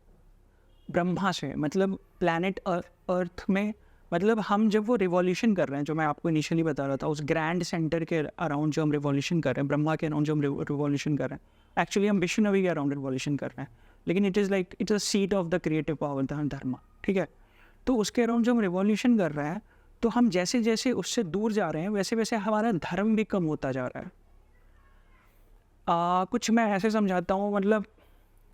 ब्रह्मा से, मतलब प्लैनेट अर्थ में, मतलब हम जब वो रिवॉल्यूशन कर रहे हैं, जो मैं आपको इनिशियली बता रहा था, उस ग्रैंड सेंटर के अराउंड जो हम रिवॉल्यूशन कर रहे हैं, ब्रह्मा के अराउंड जो हम रिवॉल्यूशन कर रहे हैं, एक्चुअली हम विष्णु के अराउंड रिवॉल्यूशन कर रहे हैं, लेकिन it is a seat of the creative power धर्म, ठीक है। तो उसके अराउंड जो हम रिवॉल्यूशन कर रहे हैं, तो हम जैसे जैसे उससे दूर जा रहे हैं वैसे वैसे हमारा धर्म भी कम होता जा रहा है। कुछ मैं ऐसे समझाता हूँ, मतलब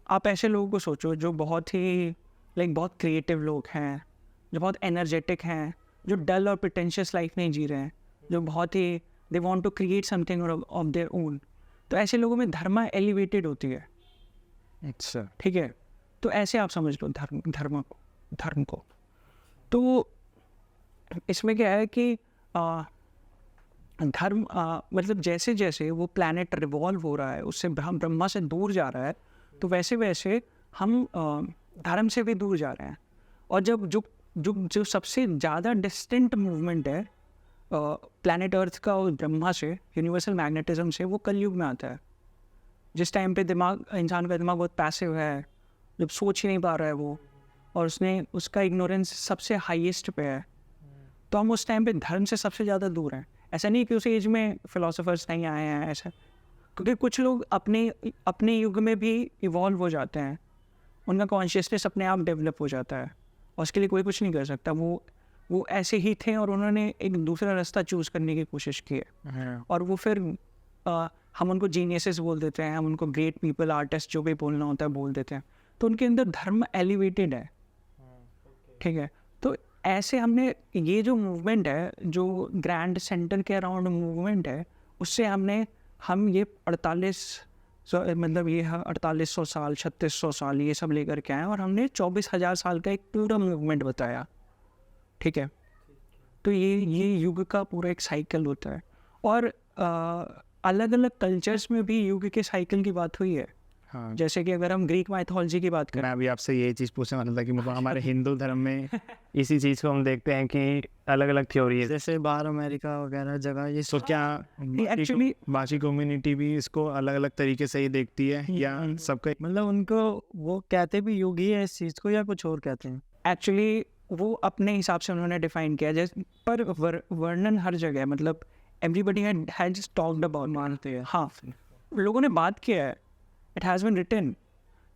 आप ऐसे लोगों को सोचो जो बहुत ही बहुत क्रिएटिव लोग हैं, जो बहुत एनर्जेटिक हैं, जो डल और प्रिटेंशियस लाइफ नहीं जी रहे हैं, जो बहुत ही they want to create something of their own. तो ऐसे लोगों में धर्म एलिवेटेड होती है। अच्छा, ठीक है, तो ऐसे आप समझ लो धर्म को। तो इसमें क्या है कि धर्म मतलब जैसे जैसे वो प्लैनेट रिवॉल्व हो रहा है, उससे हम ब्रह्मा से दूर जा रहा है, तो वैसे वैसे हम धर्म से भी दूर जा रहे हैं। और जब जो सबसे ज़्यादा डिस्टेंट मूवमेंट है प्लैनेट अर्थ का और ब्रह्मा से, यूनिवर्सल मैग्नेटिज्म से, वो कलयुग में आता है। जिस टाइम पे इंसान का दिमाग बहुत पैसिव है, जब सोच ही नहीं पा रहा है वो, और उसका इग्नोरेंस सबसे हाईएस्ट पे है, तो हम उस टाइम पे धर्म से सबसे ज़्यादा दूर हैं। ऐसा नहीं कि उस एज में फिलोसोफर्स नहीं आए हैं, ऐसा, क्योंकि कुछ लोग अपने युग में भी इवॉल्व हो जाते हैं, उनका कॉन्शियसनेस अपने आप डेवलप हो जाता है, और उसके लिए कोई कुछ नहीं कर सकता। वो ऐसे ही थे और उन्होंने एक दूसरा रास्ता चूज़ करने की कोशिश की है, और वो फिर हम उनको जीनियसेस बोल देते हैं, हम उनको ग्रेट पीपल, आर्टिस्ट, जो भी बोलना होता है बोल देते हैं। तो उनके अंदर धर्म एलिवेटेड है, ठीक है। तो ऐसे हमने ये जो मूवमेंट है, जो ग्रैंड सेंटर के अराउंड मूवमेंट है, उससे हम ये 4800 साल, 3600 साल ये सब लेकर के आए, और हमने 24,000 साल का एक पूरा मूवमेंट बताया, ठीक है। तो ये युग का पूरा एक साइकिल होता है, और अलग अलग कल्चर्स में भी युग के साइकिल की बात हुई है। हाँ, जैसे कि अगर हम ग्रीक माइथोलॉजी की बात करें, मैं अभी आपसे ये चीज़ पूछने वाला था कि मतलब हमारे हिंदू धर्म में इसी चीज़ को हम देखते हैं कि अलग अलग थ्योरी है, जैसे बाहर अमेरिका वगैरह जगह ये तो क्या एक्चुअली बाकी कम्युनिटी भी इसको अलग अलग तरीके से ही देखती है, या सबका मतलब उनको वो कहते भी युग ही है इस चीज़ को, या कुछ और कहते हैं? एक्चुअली वो अपने हिसाब से उन्होंने डिफाइन किया, जैसे पर वर्णन हर जगह है, मतलब एवरीबडी हैज टॉक्ड अबाउट, मानते हैं, हाँ, लोगों ने बात किया है, इट हैज़ बीन रिटन।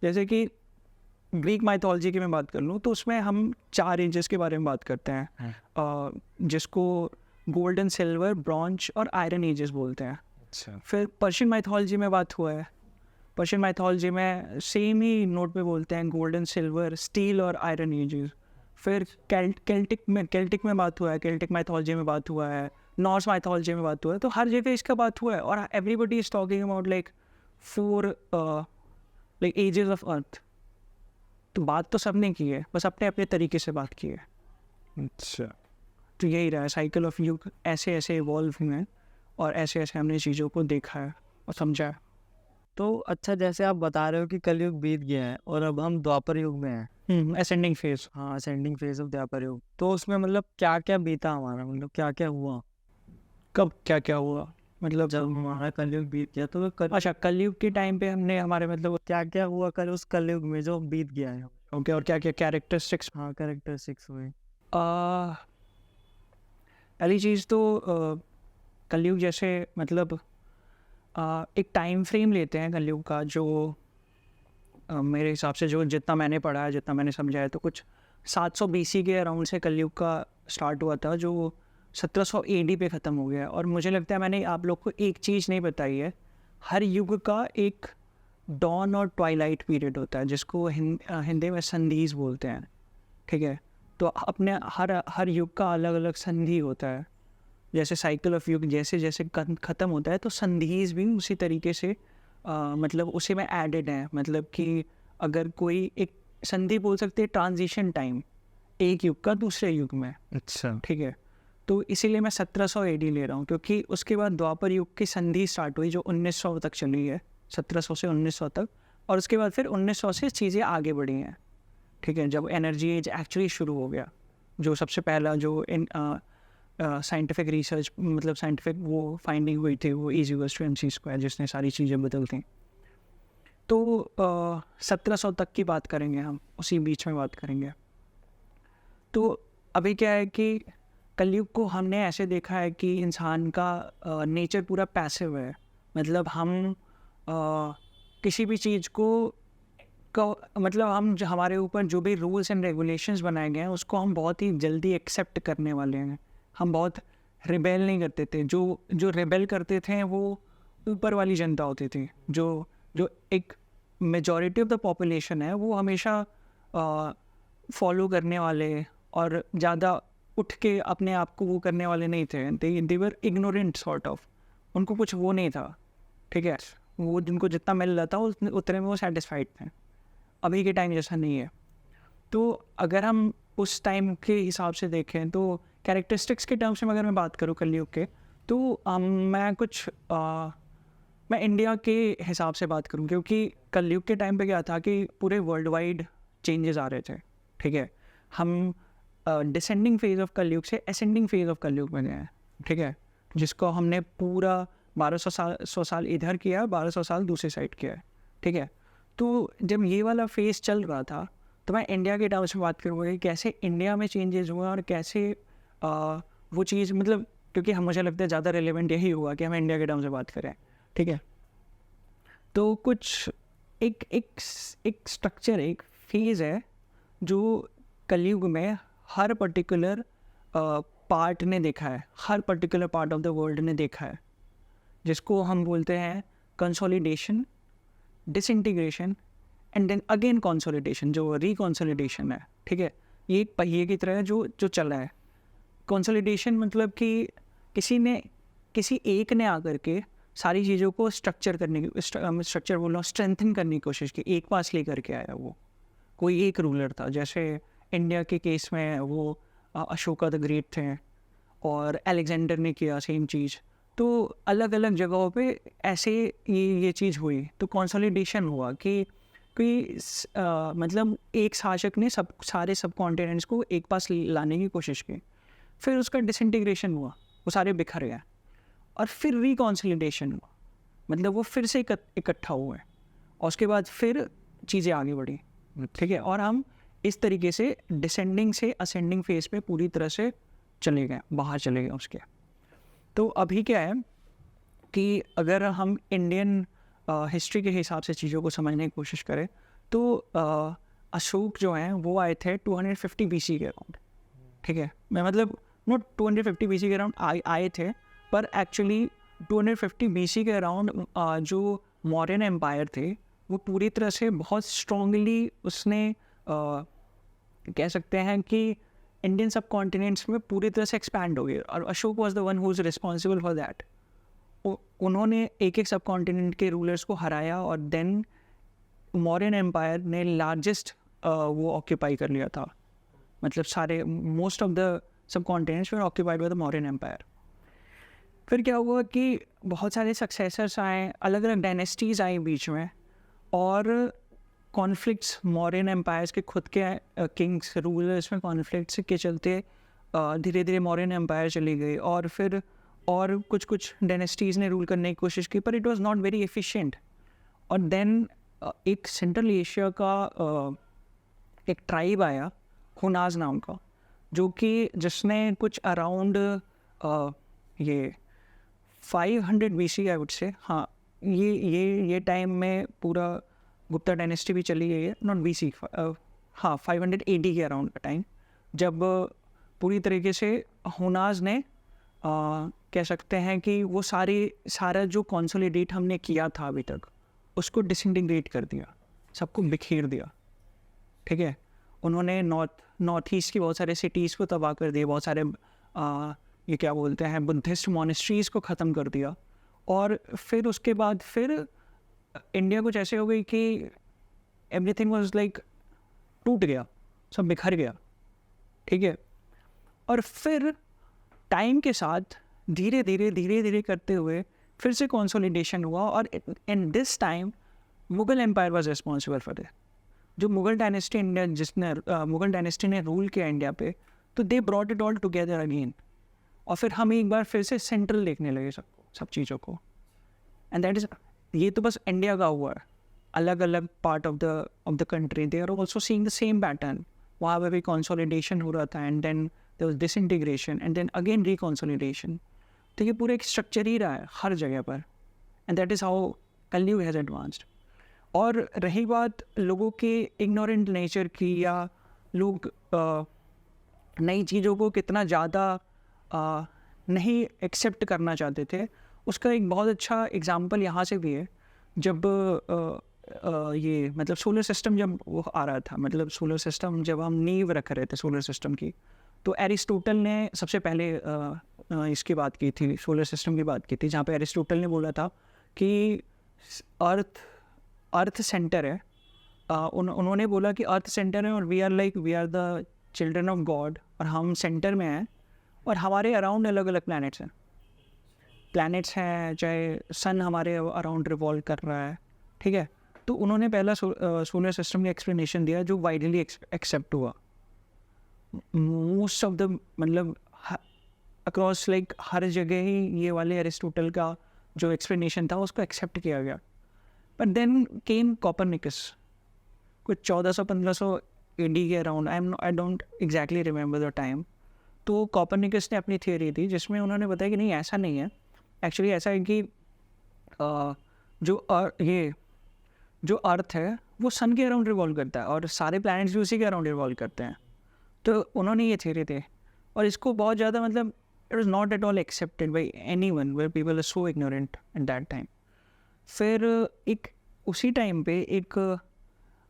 जैसे कि ग्रीक माइथोलॉजी की मैं बात कर लूँ, तो उसमें हम 4 एजेस के बारे में बात करते हैं, जिसको गोल्डन, सिल्वर, ब्रॉन्ज और आयरन एजेस बोलते हैं। अच्छा, फिर पर्शियन माइथोलॉजी में बात हुआ है, पर्शियन माइथोलॉजी में सेम ही नोट पे बोलते हैं गोल्डन, सिल्वर, स्टील और आयरन एजेस। फिर केल्टिक में बात हुआ है, केल्टिक माइथोलॉजी में बात हुआ है, नॉर्स माइथोलॉजी में बात हुआ है, तो हर जगह इसका बात हुआ है। और everybody is talking about 4 ages of earth. तो बात तो सबने की है, बस अपने अपने तरीके से बात की है। अच्छा, तो यही रहा है साइकिल ऑफ युग, ऐसे ऐसे इवॉल्व हुए हैं, और ऐसे ऐसे हमने चीज़ों को देखा है और समझा है। तो अच्छा, जैसे आप बता रहे हो कि कलयुग बीत गया है और अब हम द्वापर युग में हैं, असेंडिंग फेज। हाँ, ascending phase of Dwapar Yuga. तो उसमें मतलब क्या क्या बीता हमारा, मतलब क्या क्या हुआ कब क्या क्या हुआ, मतलब जब हमारा कलयुग बीत गया? तो अच्छा, कलयुग के टाइम पे हमने हमारे मतलब क्या क्या हुआ कल उस कलयुग में जो बीत गया है? ओके, और क्या क्या कैरेक्टरिस्टिक्स। हाँ, कैरेक्टरिस्टिक्स हुए। पहली चीज़ तो कलयुग जैसे मतलब एक टाइम फ्रेम लेते हैं कलयुग का, जो मेरे हिसाब से जो जितना मैंने पढ़ा है, जितना मैंने समझा है, तो कुछ 700 BC के अराउंड से कलयुग का स्टार्ट हुआ था, जो 1700 AD पे ख़त्म हो गया। और मुझे लगता है मैंने आप लोग को एक चीज़ नहीं बताई है, हर युग का एक डॉन और ट्वाइलाइट पीरियड होता है, जिसको हिंदी में संधिज बोलते हैं, ठीक है। तो अपने हर युग का अलग अलग संधि होता है। जैसे साइकिल ऑफ युग जैसे जैसे ख़त्म होता है, तो संधिज भी उसी तरीके से मतलब उसी में एडेड है। मतलब कि अगर कोई एक संधि बोल सकते हैं, ट्रांजिशन टाइम एक युग का दूसरे युग में, अच्छा, ठीक है। तो इसीलिए मैं 1700 AD ले रहा हूँ, क्योंकि उसके बाद द्वापर युग की संधि स्टार्ट हुई, जो 1900 तक चली है, 1700 से 1900 तक। और उसके बाद फिर 1900 से चीज़ें आगे बढ़ी हैं, ठीक है, जब एनर्जी एज एक्चुअली शुरू हो गया। जो सबसे पहला जो साइंटिफिक रिसर्च, मतलब साइंटिफिक वो फाइंडिंग हुई थी, वो E=mc², जिसने सारी चीज़ें बदल दी। तो 1700 तक की बात करेंगे हम, उसी बीच में बात करेंगे। तो अभी क्या है कि कलयुग को हमने ऐसे देखा है कि इंसान का नेचर पूरा पैसिव है। मतलब हम किसी भी चीज़ को मतलब हम हमारे ऊपर जो भी रूल्स एंड रेगुलेशंस बनाए गए हैं, उसको हम बहुत ही जल्दी एक्सेप्ट करने वाले हैं। हम बहुत रिबेल नहीं करते थे। जो रिबेल करते थे वो ऊपर वाली जनता होती थी। जो एक मेजॉरिटी ऑफ द पॉपुलेशन है, वो हमेशा फॉलो करने वाले और ज़्यादा उठ के अपने आप को वो करने वाले नहीं थे। दे वर इग्नोरेंट सॉर्ट ऑफ, उनको कुछ वो नहीं था, ठीक है। वो जिनको जितना मिल रहा था उतने में वो सेटिस्फाइड थे। अभी के टाइम जैसा नहीं है। तो अगर हम उस टाइम के हिसाब से देखें, तो कैरेक्टरिस्टिक्स के टर्म्स में अगर मैं बात करूँ कलयुग के, तो मैं इंडिया के हिसाब से बात करूँ, क्योंकि कलयुग के टाइम पे क्या था कि पूरे वर्ल्ड वाइड चेंजेस आ रहे थे, ठीक है। हम डिसेंडिंग फेज ऑफ कलयुग से असेंडिंग फेज ऑफ कलयुग में गए हैं, ठीक है, जिसको हमने पूरा 1200 साल इधर किया, 1200 साल दूसरी साइड किया है, ठीक है। तो जब ये वाला फेज चल रहा था, तो मैं इंडिया के टर्म्स में बात करूँगा कि कैसे इंडिया में चेंजेस हुए और कैसे वो चीज़, मतलब क्योंकि हम, मुझे लगता है ज़्यादा रिलेवेंट यही हुआ कि हम इंडिया के टर्म्स में बात करें, ठीक है। तो कुछ एक स्ट्रक्चर, एक फेज़ है जो कलयुग में हर पर्टिकुलर पार्ट ने देखा है, हर particular part of the world ने देखा है, जिसको हम बोलते हैं consolidation, disintegration and then again consolidation, जो रिकंसोलिडेशन है, ठीक है। ये एक पहिए की तरह है जो चला है। कंसोलिडेशन मतलब कि किसी एक ने आकर के सारी चीज़ों को स्ट्रक्चर करने की, स्ट्रक्चर बोल रहा हूँ, स्ट्रेंथन करने की कोशिश की, एक पास लेकर के आया। वो कोई एक रूलर था, जैसे इंडिया के केस में वो अशोका द ग्रेट थे, और अलेक्जेंडर ने किया सेम चीज़। तो अलग अलग जगहों पे ऐसे ये चीज़ हुई, तो कंसोलिडेशन हुआ कि मतलब एक शासक ने सारे सब कॉन्टिनेंट्स को एक पास लाने की कोशिश की। फिर उसका डिसइंटीग्रेशन हुआ, वो सारे बिखर गए, और फिर रिकॉन्सोलिडेशन हुआ, मतलब वो फिर से इकट्ठा हुए, और उसके बाद फिर चीज़ें आगे बढ़ी, ठीक है। और हम इस तरीके से डिसेंडिंग से असेंडिंग फेज पे पूरी तरह से चले गए, बाहर चले गए उसके। तो अभी क्या है कि अगर हम इंडियन हिस्ट्री के हिसाब से चीज़ों को समझने की कोशिश करें, तो अशोक जो हैं वो आए थे 250 BC के अराउंड, ठीक है। मैं मतलब नॉट 250 BC के अराउंड आए थे, पर एक्चुअली 250 BC के अराउंड जो मौर्यन एम्पायर थे, वो पूरी तरह से बहुत स्ट्रांगली उसने कह सकते हैं कि इंडियन सब कॉन्टिनेंट्स में पूरी तरह से एक्सपैंड हो गए, और Ashok was the one who is responsible for that. उन्होंने एक एक सब कॉन्टिनेंट के रूलर्स को हराया, और देन मौर्यन एम्पायर ने लार्जेस्ट वो ऑक्यूपाई कर लिया था। मतलब सारे most of the subcontinents were occupied by the Mauryan empire. फिर क्या हुआ कि बहुत सारे सक्सेसर्स आए, अलग अलग डायनेस्टीज़ आई बीच में, और कॉन्फ्लिक्ट्स मौर्यन एम्पायर्स के खुद के किंग्स रूलर्स में कॉन्फ्लिक्ट्स के चलते धीरे धीरे मौर्यन एम्पायर चली गई, और फिर और कुछ डायनेस्टीज़ ने रूल करने की कोशिश की, पर it was not very efficient. और देन एक सेंट्रल एशिया का एक ट्राइब आया, हुनाज नाम का, जो कि जिसने कुछ अराउंड ये 500 BC आई वुड से, हाँ, ये टाइम में पूरा गुप्ता डायनेस्टी भी चली गई है, नॉट BC, हाँ 580 के अराउंड का टाइम, जब पूरी तरीके से हुनाज ने कह सकते हैं कि वो सारा जो कंसोलिडेट हमने किया था अभी तक उसको डिसइंटीग्रेट कर दिया, सबको बिखेर दिया, ठीक है। उन्होंने नॉर्थ ईस्ट की बहुत सारे सिटीज़ को तबाह कर दिया, बहुत सारे ये क्या बोलते हैं बुद्धिस्ट मॉनेस्ट्रीज़ को ख़त्म कर दिया, और फिर उसके बाद फिर इंडिया कुछ ऐसे हो गई कि एवरीथिंग वाज लाइक टूट गया, सब बिखर गया, ठीक है। और फिर टाइम के साथ धीरे धीरे करते हुए फिर से कंसोलिडेशन हुआ, और in this time Mughal empire was responsible for it. जो Mughal dynasty India Mughal dynasty ने रूल किया इंडिया पे, तो they brought it all together again, और फिर हम एक बार फिर से सेंट्रल देखने लगे सब चीज़ों को। एंड दैट इज़, ये तो बस इंडिया का हुआ है, अलग अलग part of the country they are also seeing the same pattern. वहाँ पर भी कंसोलिडेशन हो रहा था, and then there was disintegration, and then again reconsolidation. तो ये पूरा एक स्ट्रक्चर ही रहा है हर जगह पर, एंड दैट इज़ हाउ कलयुग हैज़ एडवांस्ड। और रही बात लोगों के इग्नोरेंट नेचर की, या लोग नई चीज़ों को कितना ज़्यादा नहीं एक्सेप्ट करना चाहते थे, उसका एक बहुत अच्छा एग्जांपल यहाँ से भी है। जब ये मतलब सोलर सिस्टम जब वो आ रहा था, मतलब सोलर सिस्टम जब हम नींव रख रहे थे सोलर सिस्टम की, तो एरिस्टोटल ने सबसे पहले इसकी बात की थी, सोलर सिस्टम की बात की थी, जहाँ पे एरिस्टोटल ने बोला था कि अर्थ सेंटर है। उन्होंने बोला कि अर्थ सेंटर है, और we are the children of God, और हम सेंटर में हैं, और हमारे अराउंड अलग अलग प्लैनेट्स हैं, चाहे सन हमारे अराउंड रिवॉल्व कर रहा है, ठीक है। तो उन्होंने पहला सोलर सिस्टम का एक्सप्लेनेशन दिया जो वाइडली एक्सेप्ट हुआ। मोस्ट ऑफ द मतलब अक्रॉस लाइक हर जगह ही ये वाले एरिस्टोटल का जो एक्सप्लेनेशन था उसको एक्सेप्ट किया गया। बट देन केम कोपरनिकस, कुछ 1400-1500 AD के around, I don't exactly remember the time. तो कोपरनिकस ने अपनी थियोरी दी जिसमें उन्होंने बताया कि नहीं, ऐसा नहीं है, एक्चुअली ऐसा है कि जो अर्थ है वो सन के अराउंड रिवॉल्व करता है, और सारे प्लैनेट्स भी उसी के अराउंड रिवॉल्व करते हैं। तो उन्होंने ये थियोरी दी, और इसको बहुत ज़्यादा मतलब it was not at all accepted by anyone, where people are so ignorant at that time. फिर एक उसी टाइम पे एक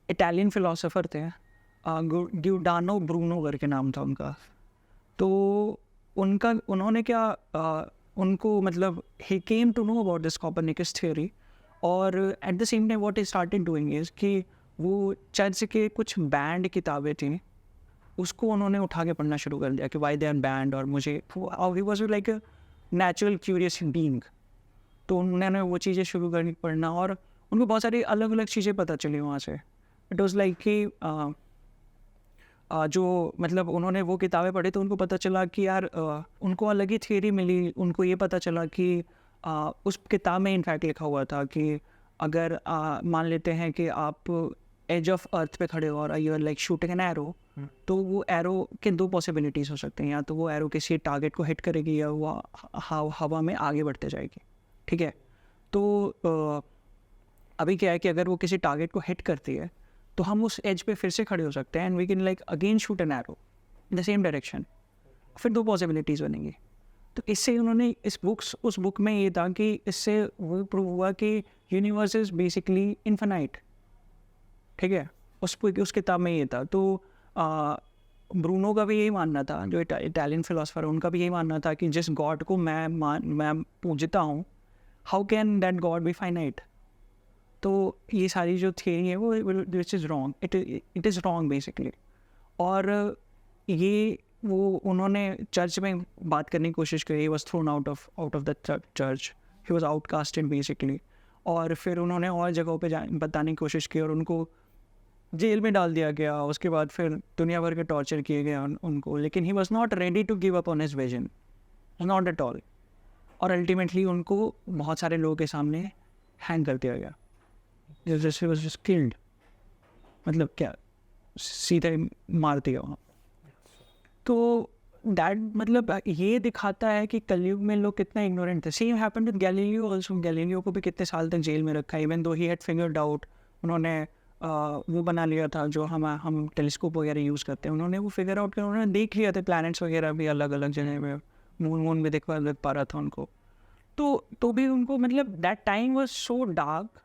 इटालियन फिलोसोफर थे, गियोर्डानो ब्रूनो करके नाम था उनका। तो उन्होंने क्या उनको मतलब he came to know about this Copernicus theory, और at the same time what he started doing is कि वो चर्च के कुछ बैंड किताबें थी उसको उन्होंने उठा के पढ़ना शुरू कर दिया कि वाई दे आर बैंड, और मुझे he was like a natural curious being. तो उन्होंने वो चीज़ें शुरू करनी पढ़ना, और उनको बहुत सारी अलग अलग चीज़ें पता चली वहाँ से। इट वाज लाइक कि जो मतलब उन्होंने वो किताबें पढ़ी तो उनको पता चला कि यार उनको अलग ही थियरी मिली। उनको ये पता चला कि उस किताब में इनफैक्ट लिखा हुआ था कि अगर मान लेते हैं कि आप एज ऑफ अर्थ पे खड़े हो और you are like shooting an arrow, तो वो एरो के दो पॉसिबिलिटीज़ हो सकते हैं, या तो वो एरो किसी टारगेट को हिट करेगी या वो हवा में आगे बढ़ते जाएगी, ठीक है। तो अभी क्या है कि अगर वो किसी टारगेट को हिट करती है तो हम उस एज पे फिर से खड़े हो सकते हैं, and we can like again shoot an arrow in the same direction. फिर दो पॉसिबिलिटीज़ बनेंगी। तो इससे उन्होंने उस बुक में ये था कि इससे वो प्रूव हुआ कि यूनिवर्स इज़ बेसिकली इन्फिनाइट, ठीक है। उस किताब में ये था। तो ब्रूनो का भी यही मानना था, जो इटालियन फिलोसफर, उनका भी यही मानना था कि जिस गॉड को मैं पूजता हूँ, how can that God be finite. तो ये सारी जो थियरी है वो which is wrong, it is wrong basically. और ये वो उन्होंने चर्च में बात करने की कोशिश करी, was thrown out of the church, he was outcasted basically. और फिर उन्होंने और जगहों पे बताने की कोशिश की और उनको जेल में डाल दिया गया। उसके बाद फिर दुनिया भर के टॉर्चर किए गए उनको, लेकिन he was not ready to give up on his vision, not at all. और अल्टीमेटली उनको बहुत सारे लोगों के सामने हैंग कर दिया गया, जैसे वॉज जस्ट किल्ड, मतलब क्या सीधे मार दिया वहाँ। तो दैट मतलब ये दिखाता है कि कलयुग में लोग कितना इग्नोरेंट थे। Same happened with Galileo also. Galileo को भी कितने साल तक जेल में रखा, even though he had figured out उन्होंने वो बना लिया था जो हम टेलीस्कोप वगैरह यूज़ करते हैं, उन्होंने वो फिगर आउट किया, उन्होंने देख लिया था प्लैनेट्स वगैरह भी अलग अलग जगह में, मून भी देख पा रहा था उनको। तो भी उनको मतलब that time was so dark,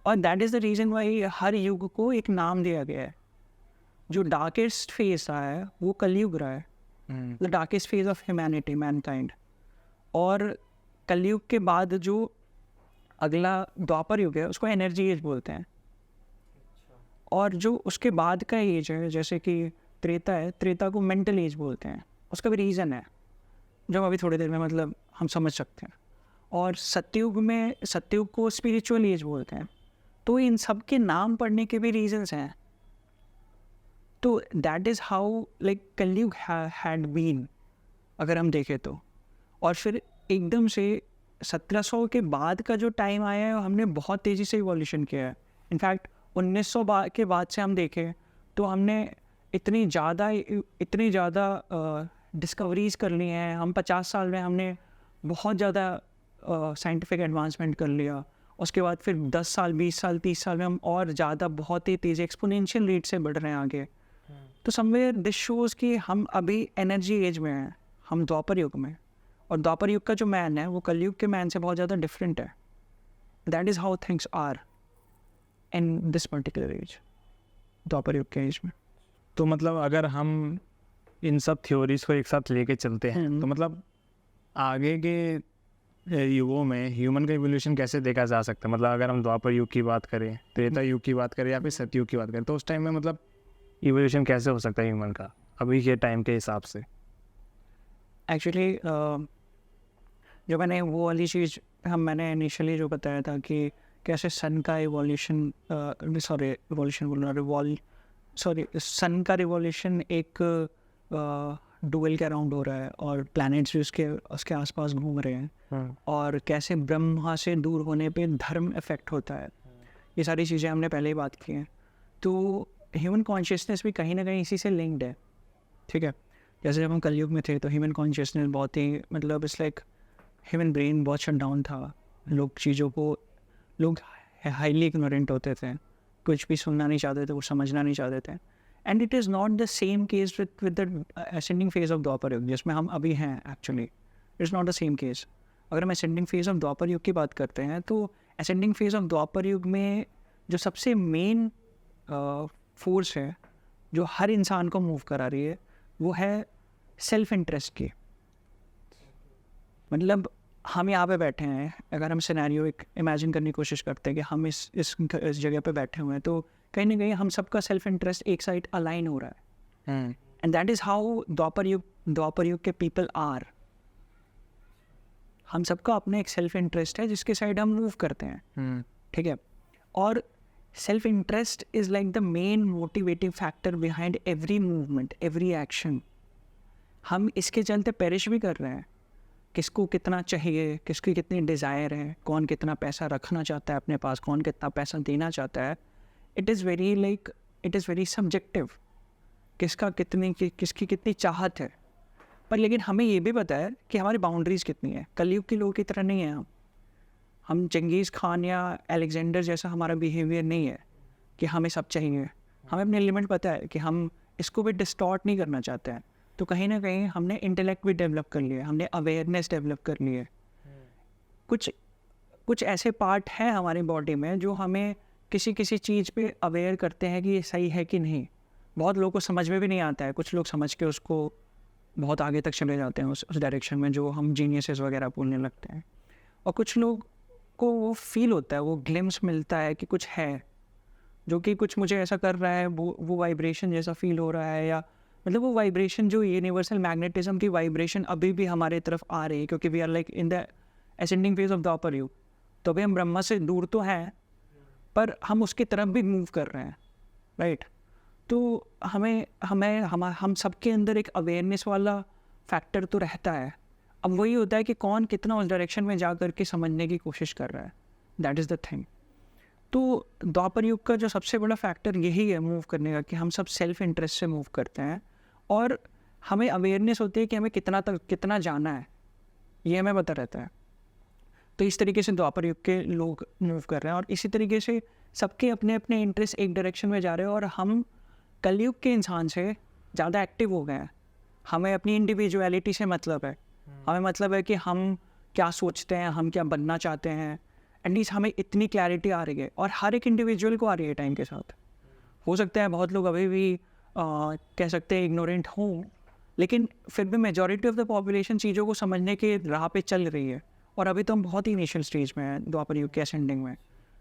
और that is the reason why हर युग को एक नाम दिया गया है। जो डार्केस्ट फेज रहा है वो कलयुग रहा है, the darkest phase of humanity, Mankind. और कलयुग के बाद जो अगला द्वापर युग है उसको एनर्जी एज बोलते हैं। और जो उसके बाद का एज है जैसे कि त्रेता है, त्रेता को मेंटल एज बोलते हैं। उसका भी रीज़न है जो हम अभी थोड़ी देर में मतलब हम समझ सकते हैं। और सत्ययुग को स्पिरिचुअल एज बोलते हैं। तो इन सब के नाम पढ़ने के भी रीजंस हैं। तो दैट इज़ हाउ लाइक कलयुग हैड बीन, अगर हम देखें तो। और फिर एकदम से 1700 के बाद का जो टाइम आया है हमने बहुत तेज़ी से इवोल्यूशन किया है। इनफैक्ट 1900 के बाद से हम देखें तो हमने इतनी ज़्यादा डिस्कवरीज कर ली हैं। हम 50 साल में हमने बहुत ज़्यादा साइंटिफिक एडवांसमेंट कर लिया। उसके बाद फिर 10 साल 20 साल 30 साल में हम और ज़्यादा बहुत ही तेज़ एक्सपोनेंशियल रेट से बढ़ रहे हैं आगे। तो समवेयर दिस शोज़ कि हम अभी एनर्जी एज में हैं, हम द्वापर युग में। और द्वापर युग का जो मैन है वो कलयुग के मैन से बहुत ज़्यादा डिफरेंट है। That is how things are in this particular age, Dwapar Yuga के एज में। तो मतलब अगर हम इन सब थ्योरीज को एक साथ लेके चलते हैं तो मतलब आगे के युगों में ह्यूमन का इवोल्यूशन कैसे देखा जा सकता है? मतलब अगर हम द्वापर युग की बात करें, त्रेता युग की बात करें या फिर सतयुग की बात करें, तो उस टाइम में मतलब इवोल्यूशन कैसे हो सकता है ह्यूमन का अभी के टाइम के हिसाब से? एक्चुअली जो मैंने वो वाली चीज़ मैंने इनिशियली जो बताया था कि कैसे सन का इवोल्यूशन सन का रिवॉल्यूशन एक डुअल के अराउंड हो रहा है और प्लैनेट्स भी उसके आसपास घूम रहे हैं। और कैसे ब्रह्मा से दूर होने पे धर्म इफेक्ट होता है, ये सारी चीज़ें हमने पहले ही बात की हैं। तो ह्यूमन कॉन्शियसनेस भी कहीं ना कहीं इसी से लिंक्ड है, ठीक है। जैसे जब हम कलयुग में थे तो ह्यूमन कॉन्शियसनेस बहुत ही मतलब इट्स लाइक ह्यूमन ब्रेन बहुत शट डाउन था। लोग हाईली इग्नोरेंट होते थे, कुछ भी सुनना नहीं चाहते थे, वो समझना नहीं चाहते थे। And it is not the same case with the ascending phase of Dwapar Yuga जिसमें हम अभी हैं। Actually it is not the same case. अगर हम असेंडिंग फेज ऑफ द्वापर युग की बात करते हैं तो असेंडिंग फेज ऑफ द्वापर युग में जो सबसे मेन फोर्स है जो हर इंसान को मूव करा रही है वो है सेल्फ इंटरेस्ट की। मतलब हम यहाँ पे बैठे हैं, अगर हम सिनेरियो एक इमेजिन करने की कोशिश करते हैं कि हम इस जगह पे बैठे हुए हैं तो कहीं ना कहीं हम सबका सेल्फ इंटरेस्ट एक साइड अलाइन हो रहा है। एंड दैट इज़ हाउ द्वापर युग के पीपल आर। हम सबका अपना एक सेल्फ इंटरेस्ट है जिसके साइड हम मूव करते हैं, ठीक है। और self interest is like the main motivating factor behind every movement, every action. हम इसके चलते पेरिश भी कर रहे हैं। किसको कितना चाहिए, किसकी कितनी डिज़ायर है, कौन कितना पैसा रखना चाहता है अपने पास, कौन कितना पैसा देना चाहता है। इट इज़ वेरी सब्जेक्टिव किसकी कितनी चाहत है। पर लेकिन हमें ये भी पता है कि हमारी बाउंड्रीज़ कितनी है। कलयुग के लोगों की तरह नहीं है हम चंगेज़ खान या अलेक्जेंडर जैसा हमारा बिहेवियर नहीं है कि हमें सब चाहिए। हमें अपने लिमिट पता है कि हम इसको भी डिस्टॉर्ट नहीं करना चाहते हैं। तो कहीं ना कहीं हमने इंटेलेक्ट भी डेवलप कर लिया, हमने अवेयरनेस डेवलप कर ली है। कुछ ऐसे पार्ट हैं हमारी बॉडी में जो हमें किसी चीज़ पे अवेयर करते हैं कि ये सही है कि नहीं। बहुत लोगों को समझ में भी नहीं आता है, कुछ लोग समझ के उसको बहुत आगे तक चले जाते हैं उस डायरेक्शन में जो हम जीनियसेस वगैरह बोलने लगते हैं। और कुछ लोग को वो फील होता है, वो ग्लिम्स मिलता है कि कुछ है जो कि कुछ मुझे ऐसा कर रहा है, वो वाइब्रेशन जैसा फील हो रहा है, या मतलब वो वाइब्रेशन जो यूनिवर्सल मैग्नेटिज्म की वाइब्रेशन अभी भी हमारे तरफ आ रही है क्योंकि we are like in the ascending phase of Dwapar Yuga. तो अभी हम ब्रह्मा से दूर तो हैं पर हम उसकी तरफ भी मूव कर रहे हैं, राइट। तो हम सबके अंदर एक अवेयरनेस वाला फैक्टर तो रहता है। अब वही होता है कि कौन कितना उस डायरेक्शन में जा कर के समझने की कोशिश कर रहा है, दैट इज़ द थिंग। तो द्वापर युग का जो सबसे बड़ा फैक्टर यही है मूव करने का कि हम सब सेल्फ इंटरेस्ट से मूव करते हैं और हमें अवेयरनेस होती है कि हमें कितना जाना है, ये हमें पता रहता है। तो इस तरीके से द्वापर युग के लोग मूव कर रहे हैं और इसी तरीके से सबके अपने अपने इंटरेस्ट एक डायरेक्शन में जा रहे हैं और हम कलयुग के इंसान से ज़्यादा एक्टिव हो गए हैं। हमें अपनी इंडिविजुअलिटी से मतलब है, हमें मतलब है कि हम क्या सोचते हैं, हम क्या बनना चाहते हैं। एटलीस्ट हमें इतनी क्लैरिटी आ रही है और हर एक इंडिविजुअल को आ रही है टाइम के साथ। हो सकता है बहुत लोग अभी भी कह सकते हैं इग्नोरेंट हों, लेकिन फिर भी मेजॉरिटी ऑफ द पॉपुलेशन चीज़ों को समझने के राह पे चल रही है। और अभी तो हम बहुत ही इनिशियल स्टेज में हैं द्वापर युग के असेंडिंग में।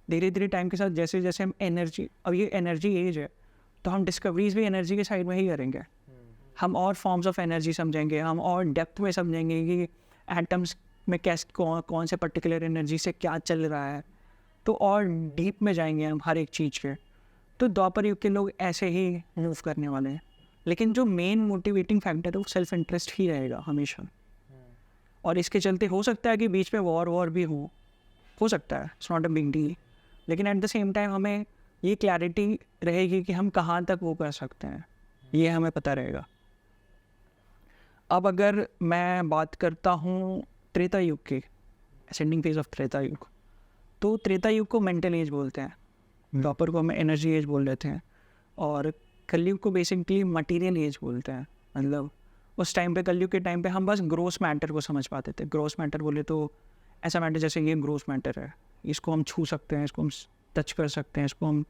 धीरे धीरे टाइम के साथ जैसे जैसे हम एनर्जी, अब ये एनर्जी एज है तो हम डिस्कवरीज भी एनर्जी के साइड में ही करेंगे। हम और फॉर्म्स ऑफ एनर्जी समझेंगे, हम और डेप्थ में समझेंगे कि एटम्स में कैसे कौन से पर्टिकुलर एनर्जी से क्या चल रहा है, तो और डीप में जाएंगे हम हर एक चीज़ के। तो द्वापर युग के लोग ऐसे ही मूव करने वाले हैं, लेकिन जो मेन मोटिवेटिंग फैक्टर है वो सेल्फ इंटरेस्ट ही रहेगा हमेशा। और इसके चलते हो सकता है कि बीच में वॉर भी हो सकता है, it's not a big deal, लेकिन एट द सेम टाइम हमें ये क्लैरिटी रहेगी कि हम कहाँ तक वो कर सकते हैं, ये हमें पता रहेगा। अब अगर मैं बात करता हूँ त्रेता युग की, असेंडिंग फेज ऑफ त्रेता युग, तो त्रेता युग को मेंटल एज बोलते हैं, द्वापर को हम एनर्जी एज बोल देते हैं, और कलयुग को बेसिकली मटेरियल एज बोलते हैं। मतलब उस टाइम पे, कलयुग के टाइम पे हम बस ग्रोस मैटर को समझ पाते थे। ग्रोस मैटर बोले तो ऐसा मैटर जैसे ये ग्रोस मैटर है, इसको हम छू सकते हैं, इसको हम टच कर सकते हैं, इसको हम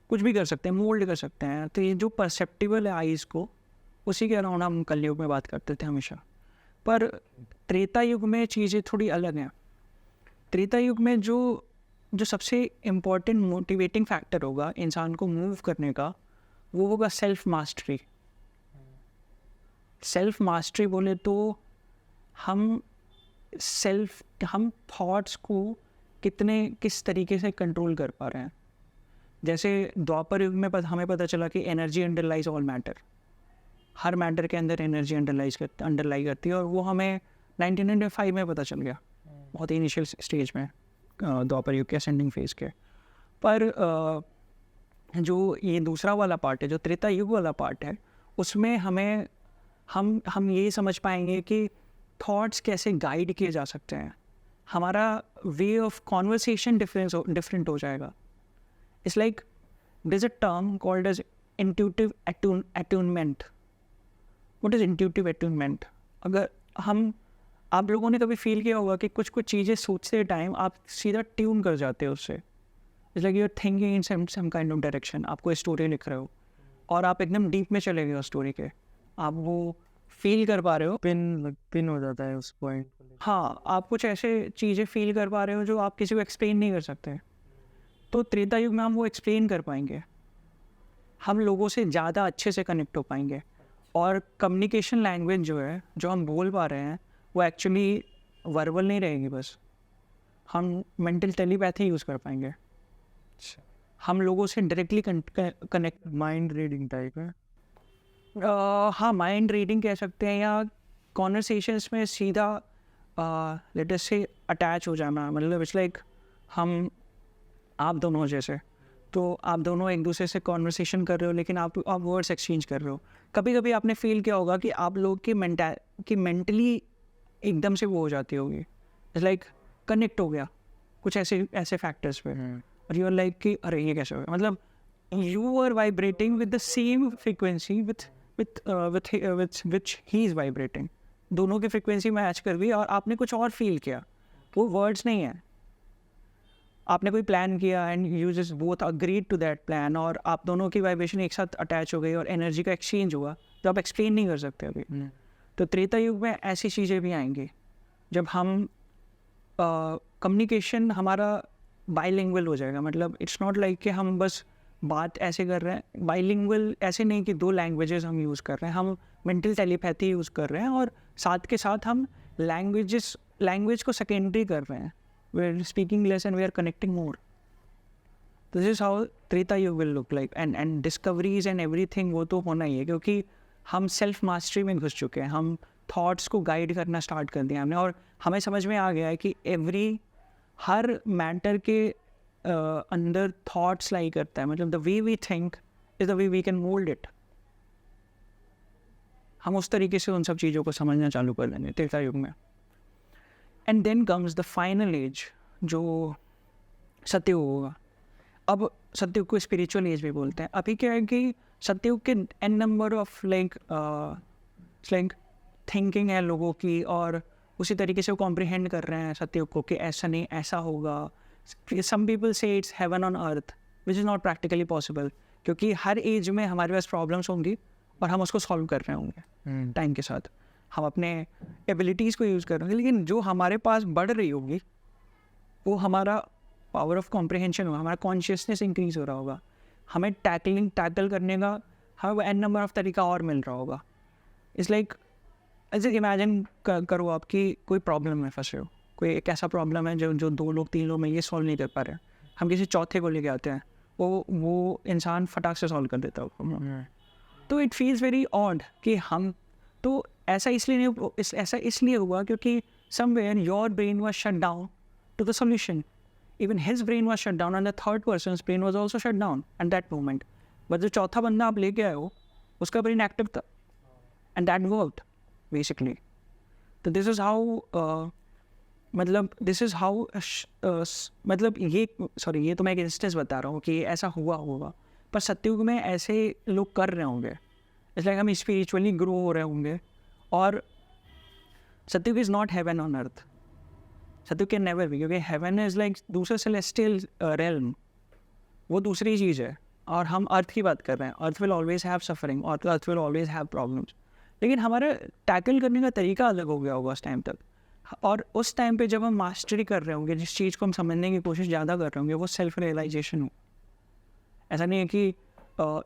कुछ भी कर सकते हैं, मोल्ड कर सकते हैं। तो ये जो परसेप्टिबल है आइज़ को, उसी के अराउंड हम कलयुग में बात करते थे हमेशा। पर त्रेता युग में चीज़ें थोड़ी अलग हैं। त्रेता युग में जो सबसे इम्पोर्टेंट मोटिवेटिंग फैक्टर होगा इंसान को मूव करने का, वो होगा सेल्फ मास्टरी। सेल्फ मास्टरी बोले तो हम थॉट्स को किस तरीके से कंट्रोल कर पा रहे हैं। जैसे द्वापर युग में हमें पता चला कि एनर्जी अंडरलाइज ऑल मैटर, हर मैटर के अंदर एनर्जी अंडरलाई करती है, और वो हमें 1905 में पता चल गया, बहुत ही इनिशियल स्टेज में द्वापर युग के असेंडिंग फेज के। पर जो ये दूसरा वाला पार्ट है, जो त्रेता युग वाला पार्ट है, उसमें हम ये समझ पाएंगे कि थॉट्स कैसे गाइड किए जा सकते हैं। हमारा वे ऑफ कॉन्वर्सेशन डिफरेंट हो जाएगा। It's like there is a term called as intuitive attunement. What is intuitive attunement? अगर आप लोगों ने कभी फील किया होगा कि कुछ चीज़ें सोचते टाइम आप सीधा ट्यून कर जाते हो उससे। It's like you are thinking in some kind of direction. आप कोई स्टोरी लिख रहे हो और आप एकदम डीप में चले गए हो स्टोरी के, आप वो फील कर पा रहे हो, पिन हो जाता है उस पॉइंट। हाँ, आप कुछ ऐसे चीज़ें फील कर पा रहे हो जो आप किसी को एक्सप्लेन नहीं कर सकते। तो त्रेता युग में हम वो एक्सप्लेन कर पाएंगे, हम लोगों से ज़्यादा अच्छे से कनेक्ट हो पाएंगे, और कम्युनिकेशन लैंग्वेज जो है, जो हम बोल पा रहे हैं, वो एक्चुअली वर्बल नहीं रहेगी, बस हम मेंटल टेलीपैथी यूज़ कर पाएंगे। हम लोगों से directly connect, mind reading type है। हाँ, माइंड रीडिंग कह सकते हैं, या कॉन्वर्सेशंस में सीधा लेट अस से अटैच हो जाना। मतलब इट्स लाइक आप दोनों जैसे, तो आप दोनों एक दूसरे से कॉन्वर्सेशन कर रहे हो, लेकिन आप वर्ड्स एक्सचेंज कर रहे हो। कभी कभी आपने फील किया होगा कि आप लोग की मेंटली एकदम से वो हो जाती होगी, इट्स लाइक कनेक्ट हो गया कुछ ऐसे फैक्टर्स पे, और यू आर लाइक कि अरे ये कैसे हो गया। मतलब you are vibrating with the same frequency which he is vibrating. दोनों की फ्रीक्वेंसी मैच कर गई और आपने कुछ और फील किया, वो वर्ड्स नहीं है। आपने कोई प्लान किया and you just both agreed to that plan, और आप दोनों की वाइब्रेशन एक साथ अटैच हो गई और एनर्जी का एक्सचेंज हुआ, जो आप एक्सप्लेन नहीं कर सकते अभी। तो त्रेता युग में ऐसी चीज़ें भी आएंगी जब हम कम्युनिकेशन हमारा बाइलिंगुअल हो जाएगा। मतलब इट्स नॉट लाइक कि हम बस बात ऐसे कर रहे हैं, बाइलिंगुअल ऐसे नहीं कि दो लैंग्वेजेस हम यूज़ कर रहे हैं, हम मेंटल टेलीपैथी यूज़ कर रहे हैं, और साथ के साथ हम लैंग्वेज को सेकेंडरी कर रहे हैं। We are speaking less and we are connecting more. This is how Treta Yuga will look like, and discoveries and everything वो तो होना ही है, क्योंकि हम सेल्फ मास्टरी में घुस चुके हैं। हम थॉट्स को गाइड करना स्टार्ट कर दिया हमने, और हमें समझ में आ गया है कि हर मैटर के अंदर थॉट्स लाई करता है। मतलब the way we think is the way we can mould it. हम उस तरीके से उन सब चीज़ों को समझना चालू कर देंगे त्रेता युग में। And then comes the final age जो सतयुग होगा. अब सतयुग को स्पिरिचुअल एज भी बोलते हैं. अभी क्या है कि सतयुग के an number of like thinking है लोगों की, और उसी तरीके से वो कॉम्प्रिहेंड कर रहे हैं सतयुग को कि ऐसा नहीं ऐसा होगा. सम पीपल से it's heaven on earth which is not practically possible, क्योंकि हर एज में हमारे पास प्रॉब्लम्स होंगी और हम उसको सॉल्व कर रहे होंगे टाइम के साथ. हम अपने एबिलिटीज़ को यूज़ कर रहे होंगे, लेकिन जो हमारे पास बढ़ रही होगी वो हमारा पावर ऑफ कॉम्प्रिहेंशन होगा, हमारा कॉन्शियसनेस इंक्रीज हो रहा होगा, हमें टैकल करने का हमें एन नंबर ऑफ तरीका और मिल रहा होगा. इट्स लाइक ऐसे इमेजिन करो आप कि कोई प्रॉब्लम में फंसे हो, कोई एक ऐसा प्रॉब्लम है जो 2 लोग 3 लोग में ये सॉल्व नहीं कर पा रहे हैं. हम किसी चौथे को लेके आते हैं, वो इंसान फटाक से सॉल्व कर देता है प्रॉब्लम. तो इट फील्स वेरी ऑड कि हम तो ऐसा इसलिए हुआ क्योंकि somewhere your brain was shut down to the solution. Even his brain was shut down and the third person's brain was also shut down at that moment. But जो चौथा बंदा आप लेके आए हो उसका ब्रेन एक्टिव था एंड दैट वर्कड बेसिकली. तो दिस इज़ हाउ मतलब ये तो मैं एक इंस्टेंस बता रहा हूँ कि ऐसा हुआ होगा, पर सतयुग में ऐसे लोग कर रहे होंगे. इसलिए हम स्पिरिचुअली ग्रो हो रहे होंगे. और सतयुग is not heaven on earth. सतयुग कैन नेवर बी, क्योंकि हेवन इज़ लाइक दूसरा सेलेस्टियल रेल्म, वो दूसरी चीज़ है. और हम अर्थ की बात कर रहे हैं. Earth will always have suffering, और earth will always have problems. लेकिन हमारा टैकल करने का तरीका अलग हो गया होगा उस टाइम तक. और उस टाइम पे जब हम मास्टरी कर रहे होंगे, जिस चीज़ को हम समझने की कोशिश ज़्यादा कर रहे होंगे, वो सेल्फ रियलाइजेशन हो. ऐसा नहीं है कि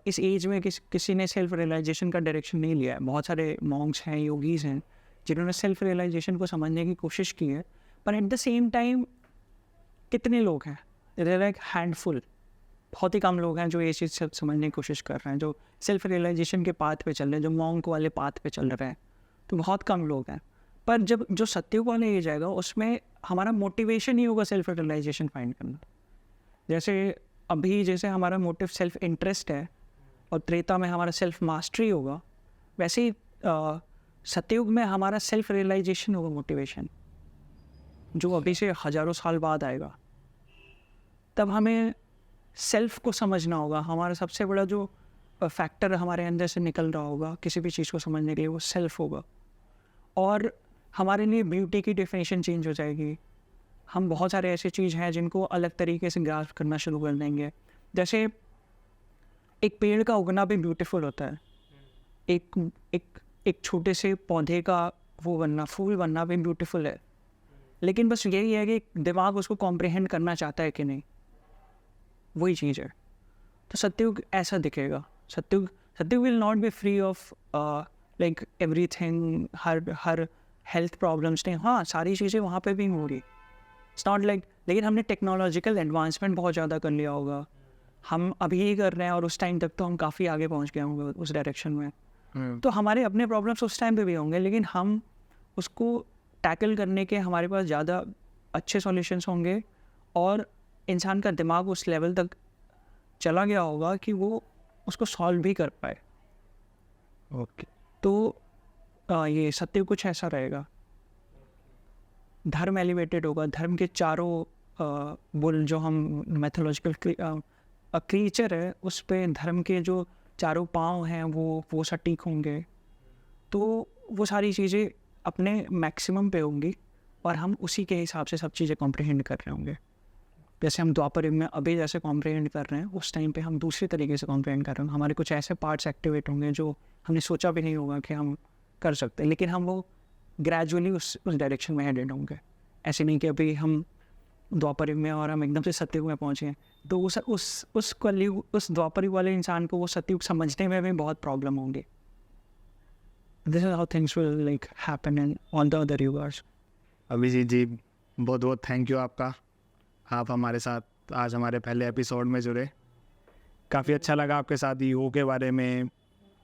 इस एज में किसी ने सेल्फ रियलाइजेशन का डायरेक्शन नहीं लिया है. बहुत सारे मॉन्क्स हैं, योगीज़ हैं, जिन्होंने सेल्फ रियलाइजेशन को समझने की कोशिश की है. पर एट द सेम टाइम कितने लोग हैं? There like handful. बहुत ही कम लोग हैं जो ये चीज़ समझने की कोशिश कर रहे हैं, जो सेल्फ रियलाइजेशन के पाथ पे चल रहे हैं, जो मॉन्क वाले पाथ पे चल रहे हैं. तो बहुत कम लोग हैं. पर जब जो सतयुग वाला एज आएगा उसमें हमारा मोटिवेशन ही होगा सेल्फ रियलाइजेशन फाइंड करना. जैसे हमारा मोटिव सेल्फ इंटरेस्ट है और त्रेता में हमारा सेल्फ मास्टरी होगा, वैसे ही सतयुग में हमारा सेल्फ रियलाइजेशन होगा, मोटिवेशन, जो अभी से हज़ारों साल बाद आएगा. तब हमें सेल्फ को समझना होगा. हमारा सबसे बड़ा जो फैक्टर हमारे अंदर से निकल रहा होगा किसी भी चीज़ को समझने के लिए, वो सेल्फ होगा. और हमारे लिए ब्यूटी की डेफिनेशन चेंज हो जाएगी. हम बहुत सारे ऐसी चीज़ हैं जिनको अलग तरीके से ग्रास्प करना शुरू कर देंगे. जैसे एक पेड़ का उगना भी ब्यूटीफुल होता है. एक छोटे से पौधे का वो बनना, फूल बनना भी ब्यूटीफुल है. लेकिन बस यही है कि दिमाग उसको कॉम्प्रिहेंड करना चाहता है कि नहीं, वही चीज़ है. तो सतयुग ऐसा दिखेगा. सतयुग will not be free of like everything. Her health problems नहीं, हाँ सारी चीज़ें वहाँ पे भी होंगी. इट्स नॉट लाइक, लेकिन हमने टेक्नोलॉजिकल एडवांसमेंट बहुत ज़्यादा कर लिया होगा. हम अभी ही कर रहे हैं और उस टाइम तक तो हम काफ़ी आगे पहुँच गए होंगे उस डायरेक्शन में. तो हमारे अपने प्रॉब्लम्स उस टाइम पे भी होंगे, लेकिन हम उसको टैकल करने के हमारे पास ज़्यादा अच्छे सॉल्यूशंस होंगे. और इंसान का दिमाग उस लेवल तक चला गया होगा कि वो उसको सॉल्व भी कर पाए. ओके. तो ये सत्य कुछ ऐसा रहेगा. धर्म एलिवेटेड होगा. धर्म के चारों बुल जो हम मैथोलॉजिकल क्रीचर है, उस पे धर्म के जो चारों पाँव हैं वो सटीक होंगे. तो वो सारी चीज़ें अपने मैक्सिमम पे होंगी और हम उसी के हिसाब से सब चीज़ें कॉम्प्रिहेंड कर रहे होंगे. जैसे हम द्वापर युग में अभी जैसे कॉम्प्रिहेंड कर रहे हैं, उस टाइम पे हम दूसरे तरीके से कॉम्प्रिहेंड कर रहे होंगे. हमारे कुछ ऐसे पार्ट्स एक्टिवेट होंगे जो हमने सोचा भी नहीं होगा कि हम कर सकते हैं, लेकिन हम वो ग्रेजुअली उस डायरेक्शन में हेडेड होंगे. ऐसे नहीं कि अभी हम द्वापर युग में और हम एकदम से सतयुग में पहुँचे हैं. तो उस कलयुग, उस द्वापर युग वाले इंसान को वो सतयुग समझने में भी बहुत प्रॉब्लम होंगे. This is how things will like happen in all the other yugas. Abhijit ji, बहुत बहुत थैंक यू आपका. आप हमारे साथ आज हमारे पहले एपिसोड में जुड़े. काफ़ी अच्छा लगा आपके साथ योग के बारे में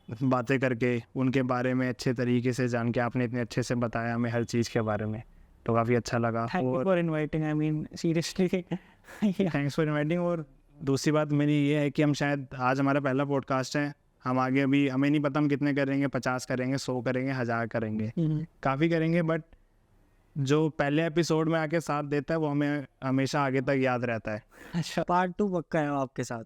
बातें करके, उनके बारे में अच्छे तरीके से जान के. आपने इतने अच्छे से बताया हमें हर चीज़ के बारे में, तो काफ़ी अच्छा लगा. Thank you for inviting. I mean seriously thanks for inviting. और दूसरी बात मेरी ये है कि हम शायद आज हमारा पहला पॉडकास्ट है. हम आगे अभी हमें नहीं पता हम कितने करेंगे, 50 करेंगे, 100 करेंगे, 1000 करेंगे, काफ़ी करेंगे. बट जो पहले एपिसोड में आके साथ देता है वो हमें हमेशा आगे तक याद रहता है। अच्छा, पार्ट 2 पक्का है आपके साथ।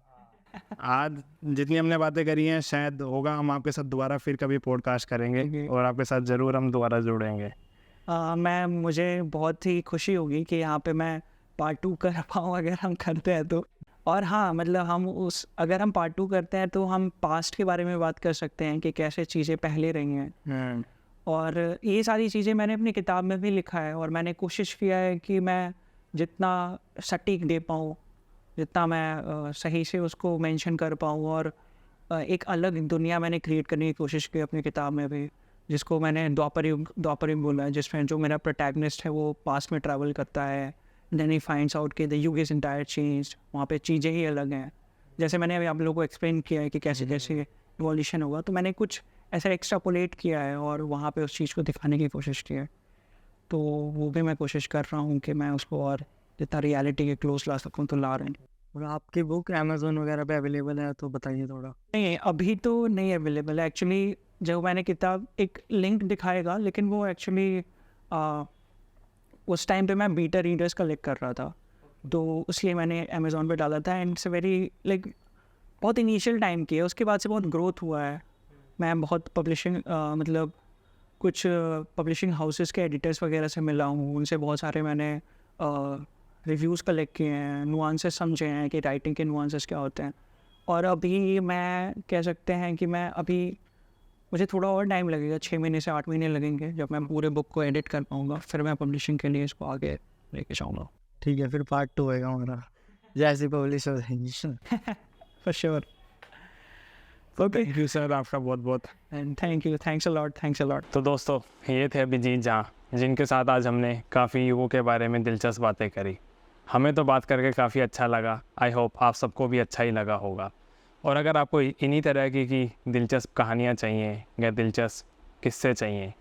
आज जितनी हमने बातें करी हैं शायद होगा हम आपके साथ दोबारा फिर कभी पॉडकास्ट करेंगे और आपके साथ ज़रूर हम दोबारा जुड़ेंगे। मुझे बहुत ही खुशी होगी कि यहाँ पे मैं पार्ट 2 कर पाऊँ अगर हम करते हैं तो। और हाँ, मतलब अगर हम पार्ट 2 करते हैं तो हम पास्ट के बारे में बात कर सकते हैं कि कैसे चीज़ें पहले रही हैं। और ये सारी चीज़ें मैंने अपनी किताब में भी लिखा है और मैंने कोशिश किया है कि मैं जितना सटीक दे पाऊँ, जितना मैं सही से उसको मेंशन कर पाऊँ। और एक अलग दुनिया मैंने क्रिएट करने की कोशिश की अपनी किताब में भी, जिसको मैंने द्वापर युग बोला है, जिसमें जो मेरा प्रोटैगनिस्ट है वो पास्ट में ट्रैवल करता है। देन ही फाइंड्स आउट कि द युग इज़ एंटायर चेंज्ड, वहाँ पे चीज़ें ही अलग हैं। जैसे मैंने अभी आप लोगों को एक्सप्लेन किया है कि कैसे कैसे इवोल्यूशन होगा, तो मैंने कुछ ऐसा एक्स्ट्रापोलेट किया है और वहाँ पे उस चीज़ को दिखाने की कोशिश की है। तो वो भी मैं कोशिश कर रहा हूँ कि मैं उसको और जितना रियलिटी के क्लोज ला सकूँ तो ला रहे हैं। और आपकी बुक अमेज़न वगैरह पे अवेलेबल है तो बताइए थोड़ा। नहीं, अभी तो नहीं अवेलेबल है एक्चुअली। जो मैंने किताब एक लिंक दिखाएगा, लेकिन वो एक्चुअली उस टाइम पे मैं बीटा रीडर्स कलेक्ट कर रहा था, तो इसलिए मैंने अमेज़ॉन पे डाला था। एंड इट्स वेरी बहुत इनिशियल टाइम की है, उसके बाद से बहुत ग्रोथ हुआ है। मैं बहुत मतलब कुछ पब्लिशिंग हाउसेस के एडिटर्स वगैरह से मिला हूँ, उनसे बहुत सारे मैंने रिव्यूज़ कलेक्ट किए हैं, नुआंसेस समझे हैं कि राइटिंग के नुआंसेस क्या होते हैं। और अभी मैं कह सकते हैं कि मुझे थोड़ा और टाइम लगेगा, 6 महीने से 8 महीने लगेंगे जब मैं पूरे बुक को एडिट कर पाऊँगा, फिर मैं पब्लिशिंग के लिए इसको आगे लेके जाऊँगा। ठीक है, फिर पार्ट 2 होएगा हमारा जैसे पब्लिश हो जाएंगी। For sure. Thank you sir, आपका बहुत बहुत and thank you, thanks a lot. तो दोस्तों, ये थे अभिजीत झा, जिनके साथ आज हमने काफ़ी युगों के बारे में दिलचस्प बातें करी। हमें तो बात करके काफ़ी अच्छा लगा। आई होप आप सबको भी अच्छा ही लगा होगा। और अगर आपको इन्हीं तरह की दिलचस्प कहानियाँ चाहिए या दिलचस्प किस्से चाहिए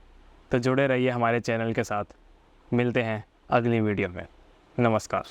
तो जुड़े रहिए हमारे चैनल के साथ। मिलते हैं अगली वीडियो में। नमस्कार।